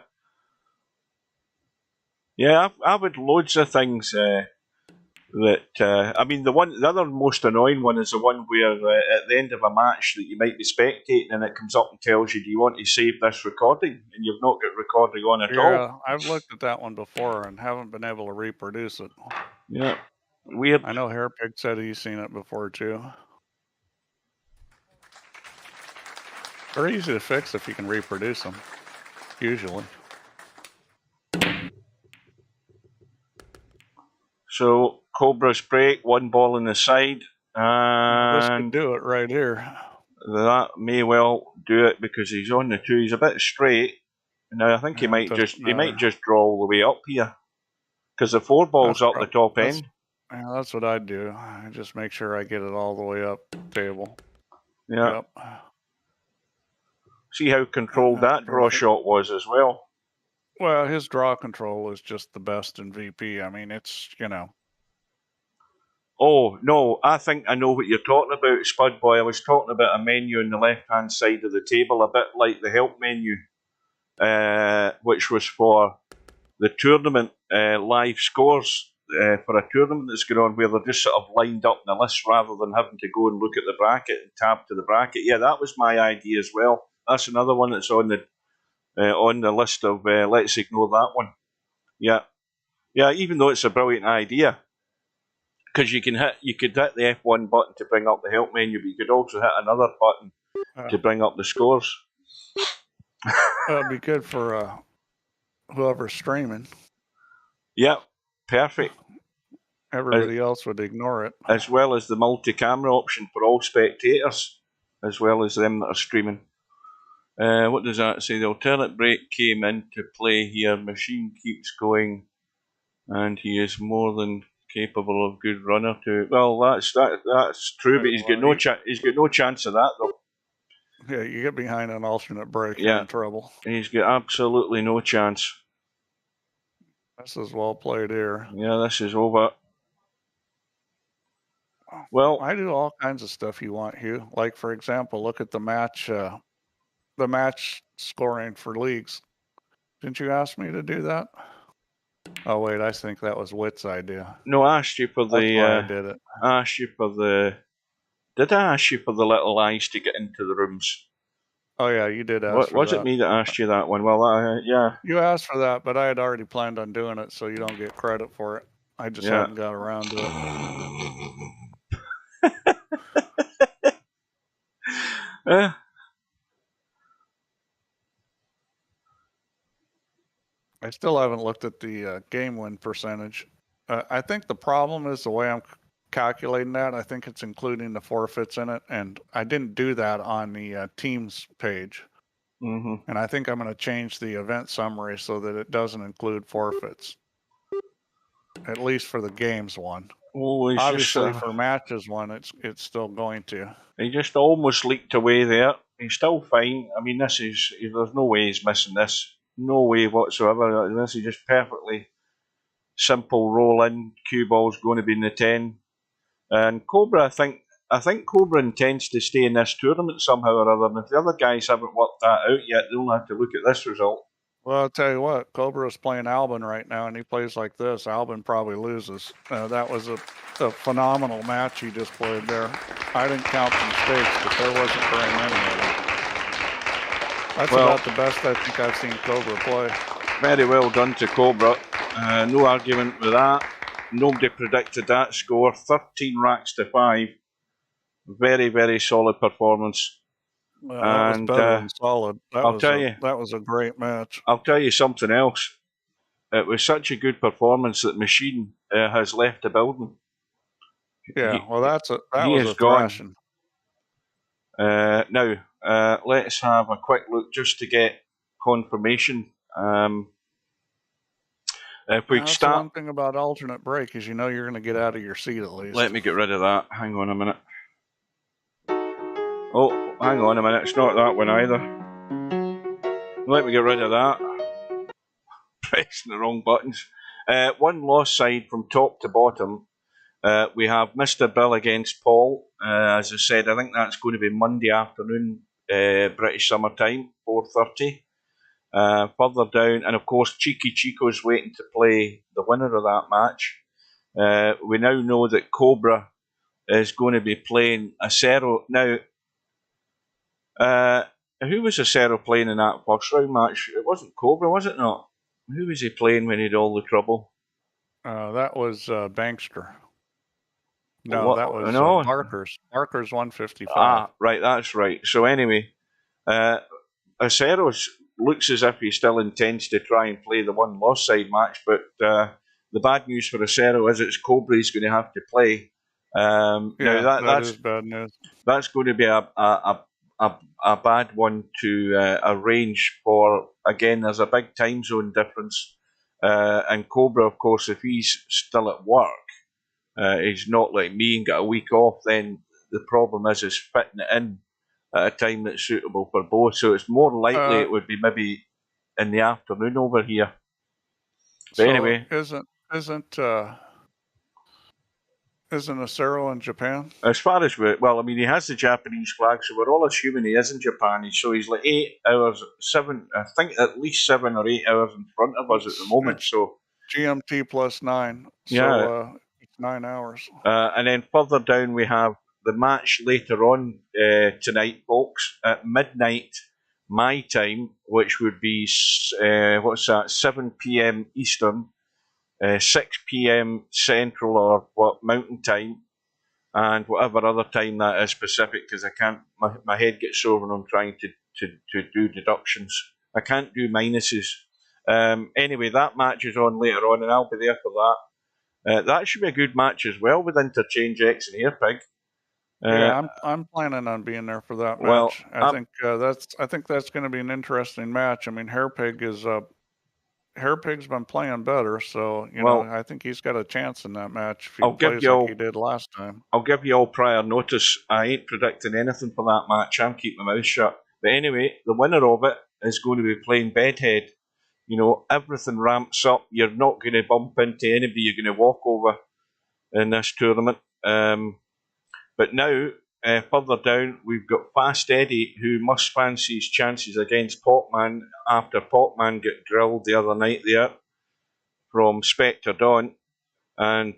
E: Yeah, I've had loads of things that I mean, the other most annoying one is the one where at the end of a match that you might be spectating and it comes up and tells you, do you want to save this recording? And you've not got recording on at all.
G: Yeah, I've looked at that one before and haven't been able to reproduce it.
E: Yeah, weird.
G: I know Hairpig said he's seen it before too. They're easy to fix if you can reproduce them, usually.
E: So, Cobra's break, 1 ball in the side.
G: This
E: And
G: could do it right here.
E: that may well do it because he's on the 2. He's a bit straight. Now, I think he might just draw all the way up here. Because the 4 ball's up the top end.
G: Yeah, that's what I'd do. I just make sure I get it all the way up the table.
E: Yeah.
G: Yep.
E: See how controlled that draw shot was as well.
G: Well, his draw control is just the best in VP. I mean, it's,
E: Oh, no, I think I know what you're talking about, Spudboy. I was talking about a menu on the left-hand side of the table, a bit like the help menu, which was for the tournament live scores for a tournament that's going on, where they're just sort of lined up in a list rather than having to go and look at the bracket and tab to the bracket. Yeah, that was my idea as well. That's another one that's on the list of let's ignore that one. Yeah, even though it's a brilliant idea, because you could hit the F1 button to bring up the help menu, but you could also hit another button to bring up the scores.
G: That'd be good for whoever's streaming.
E: Yeah, perfect.
G: Everybody else would ignore it.
E: As well as the multi-camera option for all spectators, as well as them that are streaming. What does that say? The alternate break came into play here. Machine keeps going, and he is more than capable of good runner too. Well, that's true, but he's got no chance of that though.
G: Yeah, you get behind an alternate break, you're in trouble.
E: He's got absolutely no chance.
G: This is well played here.
E: Yeah, this is over. Well,
G: I do all kinds of stuff you want, Hugh. Like, for example, look at the match scoring for leagues. Didn't you ask me to do that? Oh wait, I think that was Witt's idea.
E: No, I asked you for the.
G: That's why I did it.
E: I asked you for the. Did I ask you for the little eyes to get into the rooms?
G: Oh yeah, you did ask for
E: was
G: that.
E: it me that asked you that one? Well, yeah.
G: You asked for that, but I had already planned on doing it, so you don't get credit for it. I just haven't got around to it. I still haven't looked at the game win percentage. I think the problem is the way I'm calculating that. I think it's including the forfeits in it, and I didn't do that on the teams page.
E: Mm-hmm.
G: And I think I'm going to change the event summary so that it doesn't include forfeits, at least for the games one.
E: Oh,
G: obviously for matches one, it's still going to.
E: He just almost leaked away there. He's still fine. I mean, there's no way he's missing this. No way whatsoever. This is just perfectly simple roll in. Cue ball's going to be in the 10. And Cobra, I think Cobra intends to stay in this tournament somehow or other. And if the other guys haven't worked that out yet, they'll have to look at this result.
G: Well, I'll tell you what, Cobra's playing Albin right now, and he plays like this. Albin probably loses. That was a phenomenal match he just played there. I didn't count the mistakes, but there wasn't very many of them. That's about the best I think I've seen Cobra play.
E: Very well done to Cobra. No argument with that. Nobody predicted that score. 13 racks to 5. Very, very solid performance.
G: Well, that was better than solid. That was a great match.
E: I'll tell you something else. It was such a good performance that Machine has left the building.
G: Yeah, well, that
E: he
G: was
E: is
G: a
E: gone.
G: thrashing.
E: Now, let's have a quick look just to get confirmation. If we
G: That's
E: start,
G: one thing about alternate break is you're going to get out of your seat at least.
E: let me get rid of that. Hang on a minute. Oh, hang on a minute. It's not that one either. Let me get rid of that. Pressing the wrong buttons. One loss side from top to bottom. We have Mr. Bill against Paul. As I said, I think that's going to be Monday afternoon, British summer time, 4:30. Further down, and of course, Cheeky Chico's waiting to play the winner of that match. We now know that Cobra is going to be playing Acero. Now, who was Acero playing in that first round match? It wasn't Cobra, was it not? Who was he playing when he had all the trouble?
G: That was Bankster. No, that was Barker's. Barker's 155.
E: Ah, right, that's right. So anyway, Acero looks as if he still intends to try and play the one loss side match, but the bad news for Acero is it's Cobra he's going to have to play. Now
G: that is bad news.
E: That's going to be a bad one to arrange for. Again, there's a big time zone difference, and Cobra, of course, if he's still at work, he's not like me and got a week off. Then the problem is fitting it in at a time that's suitable for both. So it's more likely it would be maybe in the afternoon over here. But anyway,
G: isn't Acero in Japan?
E: As far as he has the Japanese flag, so we're all assuming he is in Japan. So he's like 8 hours, 7, I think at least 7 or 8 hours in front of us at the moment. So
G: GMT plus 9.
E: Yeah.
G: So it's 9 hours.
E: And then further down we have the match later on tonight, folks, at midnight my time, which would be 7 p.m. Eastern, 6 p.m. Central or Mountain Time, and whatever other time that is Pacific, because I can't. My head gets sore when I'm trying to do deductions. I can't do minuses. Anyway, that match is on later on, and I'll be there for that. That should be a good match as well with Interchange X and Hairpig.
G: Yeah, I'm planning on being there for that match.
E: Well,
G: I think that's going to be an interesting match. I mean, Hairpig's been playing better, so I think he's got a chance in that match if he plays like he did last time.
E: I'll give you all prior notice. I ain't predicting anything for that match. I'm keeping my mouth shut. But anyway, the winner of it is going to be playing Bedhead. Everything ramps up. You're not going to bump into anybody you're going to walk over in this tournament. But now, further down, we've got Fast Eddie, who must fancy his chances against Popman after Popman got grilled the other night there from Spectre Dawn. And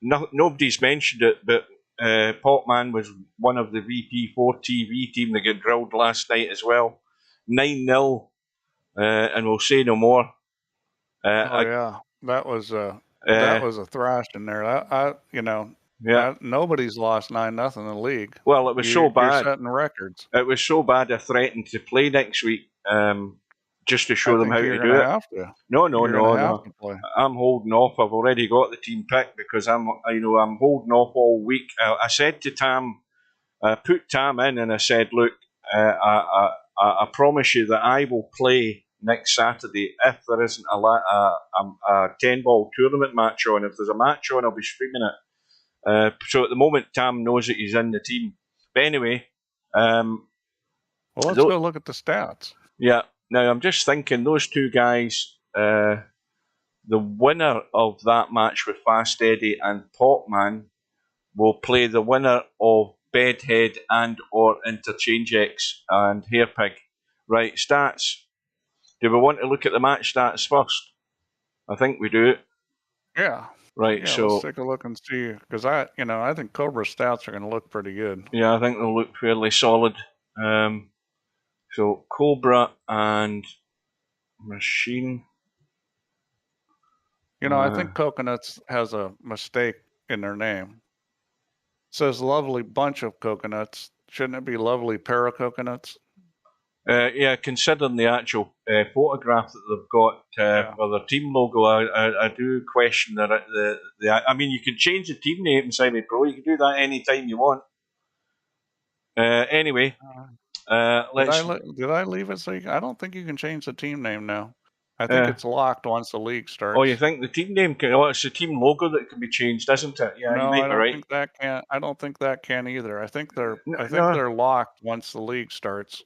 E: nobody's mentioned it, but Popman was one of the VP4 TV team that got drilled last night as well. 9-0, and we'll say no more.
G: That was a thrash in there. Nobody's lost 9-0 in the league.
E: Well, it was so bad.
G: You're setting records.
E: It was so bad I threatened to play next week just to show them how to do it.
G: Have to.
E: No.
G: I'm
E: holding off. I've already got the team picked because I'm holding off all week. I said to Tam, I put Tam in and I said, look, I promise you that I will play next Saturday if there isn't a 10-ball tournament match on. If there's a match on, I'll be streaming it. So at the moment, Tam knows that he's in the team. But anyway,
G: let's go look at the stats.
E: Yeah. Now I'm just thinking those two guys. The winner of that match with Fast Eddie and Popman will play the winner of Bedhead and or Interchange X and Hairpig. Right, stats. Do we want to look at the match stats first? I think we do.
G: Yeah.
E: Right, so
G: let's take a look and see, because I think Cobra's stats are going to look pretty good.
E: Yeah, I think they'll look fairly solid. So Cobra and Machine.
G: I think Coconuts has a mistake in their name. It says lovely bunch of coconuts. Shouldn't it be lovely pair of coconuts?
E: Yeah, considering the actual photograph that they've got for their team logo, I do question the. I mean, you can change the team name in Semi-Pro. You can do that anytime you want. Anyway, let's.
G: Did I leave it so I don't think you can change the team name now. I think it's locked once the league starts.
E: Oh, you think the team name can? Oh, it's the team logo that can be changed, isn't it? Yeah,
G: no,
E: you might
G: I
E: be
G: don't
E: right.
G: think that can. I don't think that can either. I think they're
E: No.
G: they're locked once the league starts.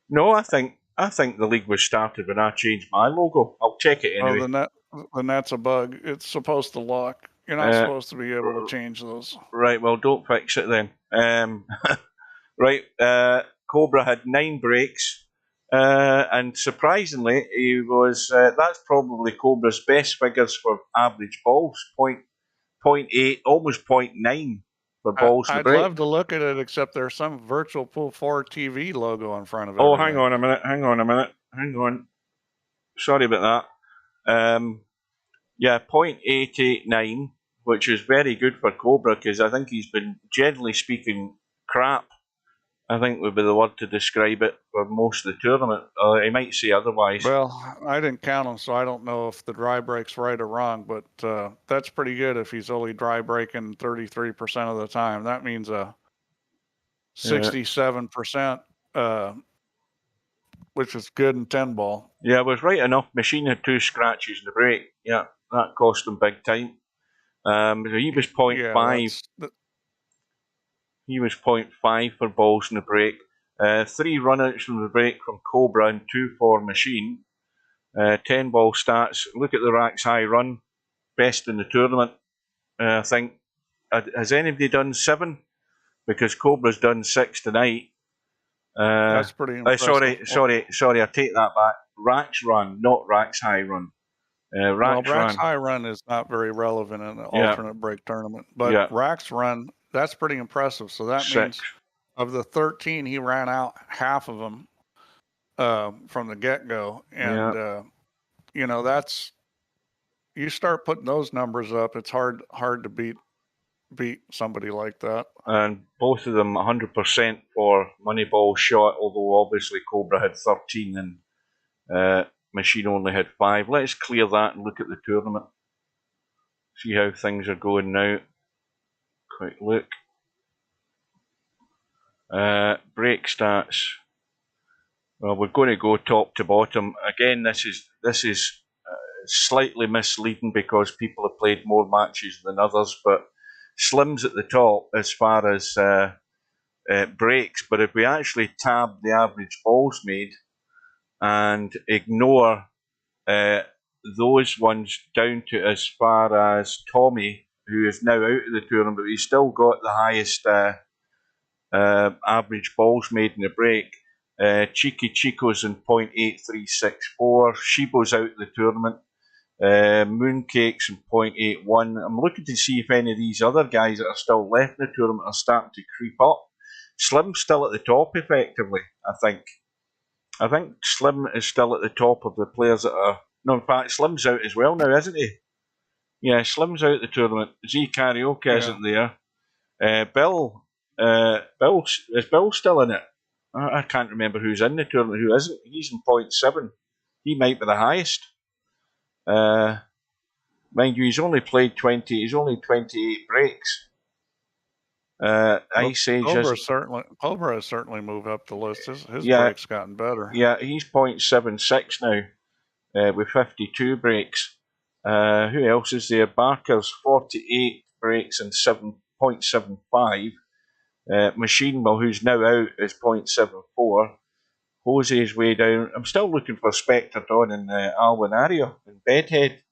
E: No, I think the league was started when I changed my logo. I'll check it anyway.
G: Oh, then that's a bug. It's supposed to lock. You're not supposed to be able to change those.
E: Right. Well, don't fix it then. Right. Cobra had 9 breaks. And surprisingly, he was. That's probably Cobra's best figures for average balls. 0.8, almost 0.9 for balls in the break.
G: I'd love to look at it, except there's some virtual pool 4 TV logo in front of it.
E: Oh, hang on a minute. Sorry about that. Yeah, 0.889, which is very good for Cobra because I think he's been, generally speaking, crap. I think would be the word to describe it for most of the tournament. He might say otherwise.
G: Well, I didn't count him, so I don't know if the dry break's right or wrong, but that's pretty good if he's only dry breaking 33% of the time. That means a 67%, which is good in 10 ball.
E: Yeah, it was right enough. Machine had 2 scratches in the break. Yeah, that cost him big time. So he was 0.5. He was 0.5 for balls in the break. 3 run-outs from the break from Cobra and 2 for Machine. 10 ball stats. Look at the racks high run. Best in the tournament. I think. Has anybody done 7? Because Cobra's done 6 tonight.
G: That's pretty impressive.
E: Sorry, I take that back. Racks run, not racks high run.
G: Racks high run is not very relevant in an alternate break tournament. But racks run, that's pretty impressive. So that means of the 13, he ran out half of them from the get-go. And, you know, that's, you start putting those numbers up, it's hard to beat somebody like that.
E: And both of them 100% for Moneyball shot, although obviously Cobra had 13 and Machine only had 5. Let's clear that and look at the tournament. See how things are going now. Quick look. Break stats. Well, we're going to go top to bottom. Again, this is slightly misleading because people have played more matches than others, but Slim's at the top as far as breaks. But if we actually tab the average balls made and ignore those ones down to as far as Tommy, who is now out of the tournament, but he's still got the highest average balls made in the break. Cheeky Chico's in 0.8364. Shibo's out of the tournament. Mooncake's in 0.81. I'm looking to see if any of these other guys that are still left in the tournament are starting to creep up. Slim's still at the top, effectively, I think. I think Slim is still at the top of the players that are... No, in fact, Slim's out as well now, isn't he? Yeah, Slim's out of the tournament. Z Karaoke isn't there. Bill... is Bill still in it? I can't remember who's in the tournament, who isn't. He's in 0.7. He might be the highest. Mind you, he's only played 20. He's only 28 breaks. Ice Age
G: Cobra has certainly moved up the list. His break's gotten better.
E: Yeah, he's 0.76 now with 52 breaks. Who else is there? Barker's 48 breaks and 7.75. Machine Mill, who's now out, is 0.74. Jose's way down. I'm still looking for Spectre Don and Alwinario in Bedhead.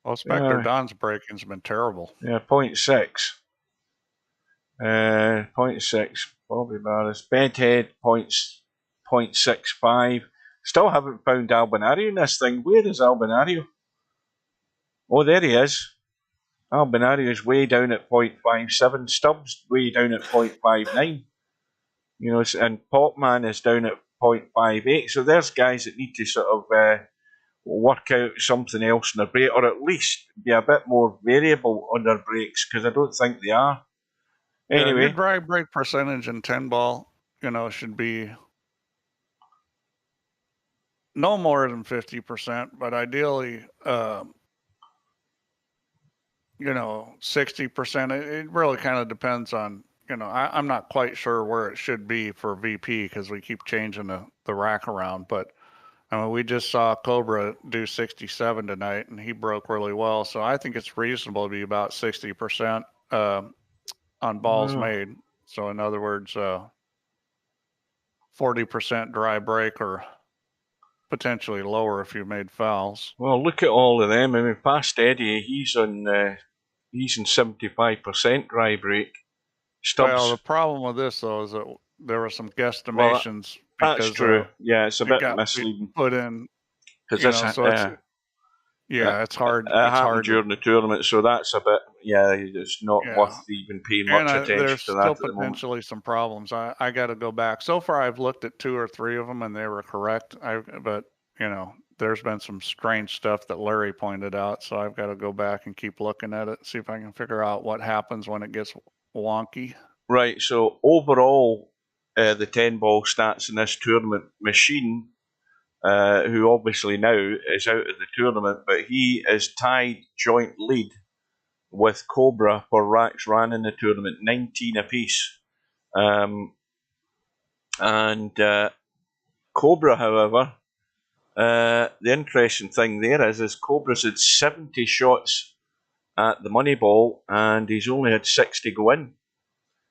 G: Well, Spectre Don's breaking's been terrible.
E: Yeah, 0.6. 0.6. Bobby Barris. Bedhead, 0.65. Still haven't found Albinario in this thing. Where is Albinario? Oh, there he is. Albinario is way down at 0.57. Stubbs way down at 0.59. You know, and Popman is down at 0.58. So there's guys that need to sort of work out something else in their break, or at least be a bit more variable on their breaks, because I don't think they are. Anyway,
G: your dry break percentage in 10 ball, you know, should be no more than 50%, but ideally, 60%. It really kind of depends on, I'm not quite sure where it should be for VP because we keep changing the rack around. But I mean, we just saw Cobra do 67 tonight, and he broke really well. So I think it's reasonable to be about 60% on balls made. So in other words, 40% dry break or potentially lower if you made fouls.
E: Well, look at all of them. I mean, past Eddie, he's in 75% dry break. Stubbs.
G: Well, the problem with this though is that there were some guesstimations.
E: That's true. Yeah, it's a bit misleading.
G: Put in
E: because
G: it's hard.
E: It happened during the tournament, so that's a bit. Yeah, it's not worth even paying much attention
G: there's
E: to that.
G: Still potentially some problems. I got to go back. So far, I've looked at 2 or 3 of them, and they were correct. But there's been some strange stuff that Larry pointed out, so I've got to go back and keep looking at it, see if I can figure out what happens when it gets wonky.
E: Right. So overall, the 10-ball stats in this tournament, Machine, who obviously now is out of the tournament, but he is tied joint lead with Cobra for racks ran in the tournament, 19 apiece. And Cobra, however, the interesting thing there is Cobra's had 70 shots at the money ball, and he's only had 60 go in.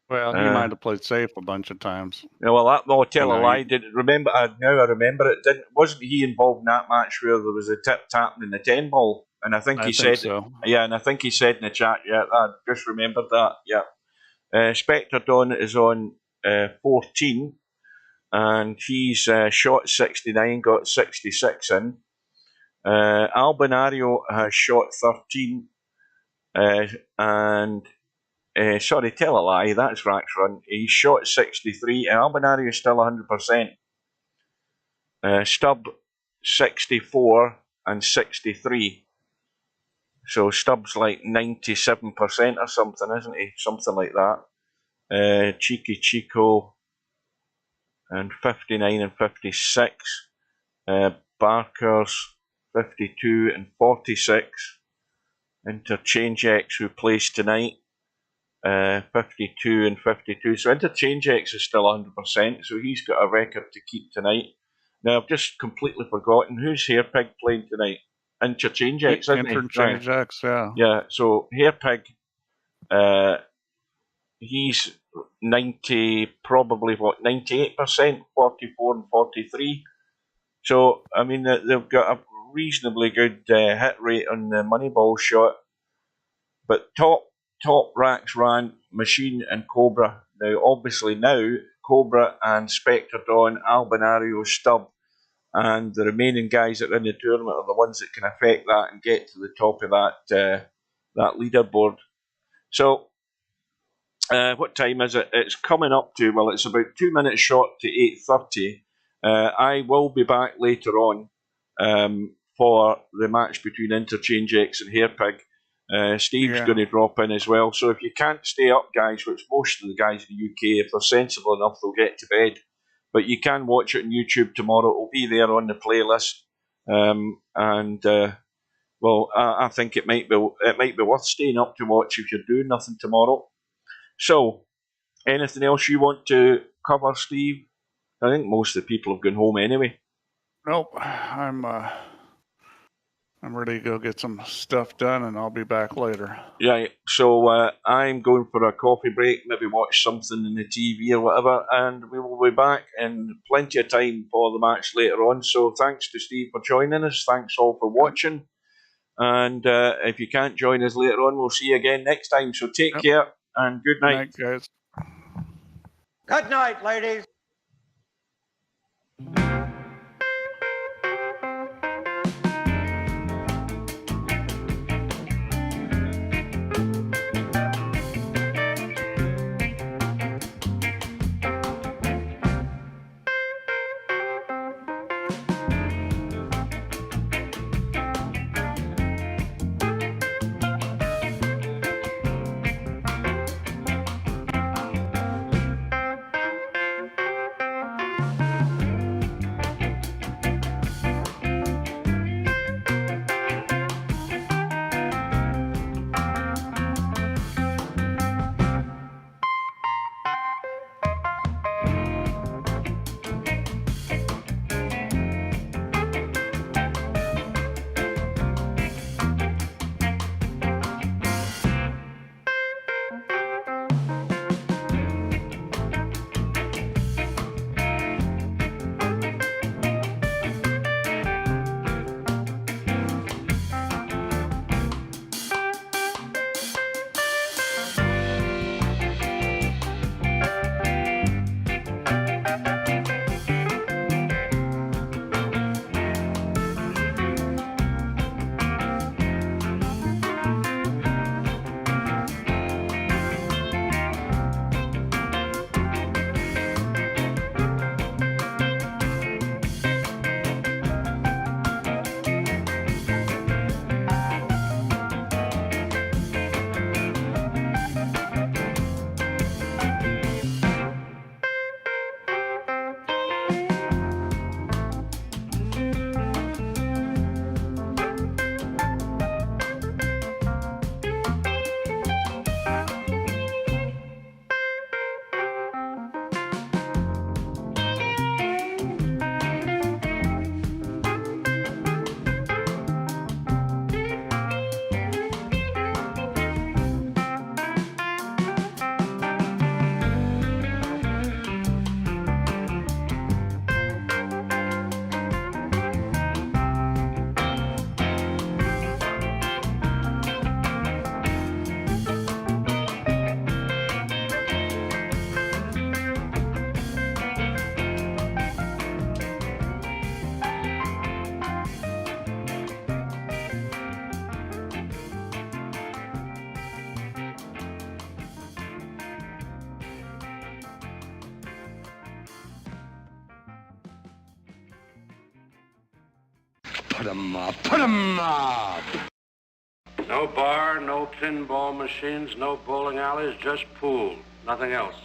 G: Well, he might have played safe a bunch of times.
E: Yeah, well, I'll tell a lie. Remember? Now I remember it. Wasn't he involved in that match where there was a tip tapping in the 10 ball? And I think he said,
G: so.
E: Yeah, and I think he said in the chat, yeah, I just remembered that. Yeah, Spectre Don is on 14, and he's shot 69, got 66 in. Albinario has shot 13, and. Sorry, tell a lie. That's Rack's run. He shot 63, and Albinario is still 100%. Stubb 64 and 63. So Stubb's like 97% or something, isn't he? Something like that. Cheeky Chico and 59 and 56. Barker's 52 and 46. Interchange X, who plays tonight. 52 and 52. So Interchange X is still 100%, so he's got a record to keep tonight. Now, I've just completely forgotten who's Hairpig playing tonight. Interchange X, isn't
G: Interchange X, yeah.
E: Yeah, so Hairpig, he's 90, probably 98%, 44 and 43. So, I mean, they've got a reasonably good hit rate on the money ball shot. But top racks ran Machine and Cobra. Now, obviously Cobra and Spectre Dawn, Albinario, Stubb, and the remaining guys that are in the tournament are the ones that can affect that and get to the top of that leaderboard. So, what time is it? It's coming up to, well, it's about 2 minutes short to 8:30. I will be back later on for the match between Interchange X and Hairpig. Steve's going to drop in as well. So if you can't stay up, guys, which most of the guys in the UK, if they're sensible enough, they'll get to bed. But you can watch it on YouTube tomorrow. It'll be there on the playlist. Well, I think it might be worth staying up to watch if you're doing nothing tomorrow. So, anything else you want to cover, Steve? I think most of the people have gone home anyway.
G: Nope, I'm ready to go get some stuff done, and I'll be back later.
E: Yeah, so I'm going for a coffee break, maybe watch something in the TV or whatever, and we will be back in plenty of time for the match later on. So thanks to Steve for joining us. Thanks all for watching. And if you can't join us later on, we'll see you again next time. So take care and good night.
G: Good night, guys.
I: Good night, ladies.
B: Put 'em up. Put 'em up.
C: No bar, no pinball machines, no bowling alleys, just pool. Nothing else.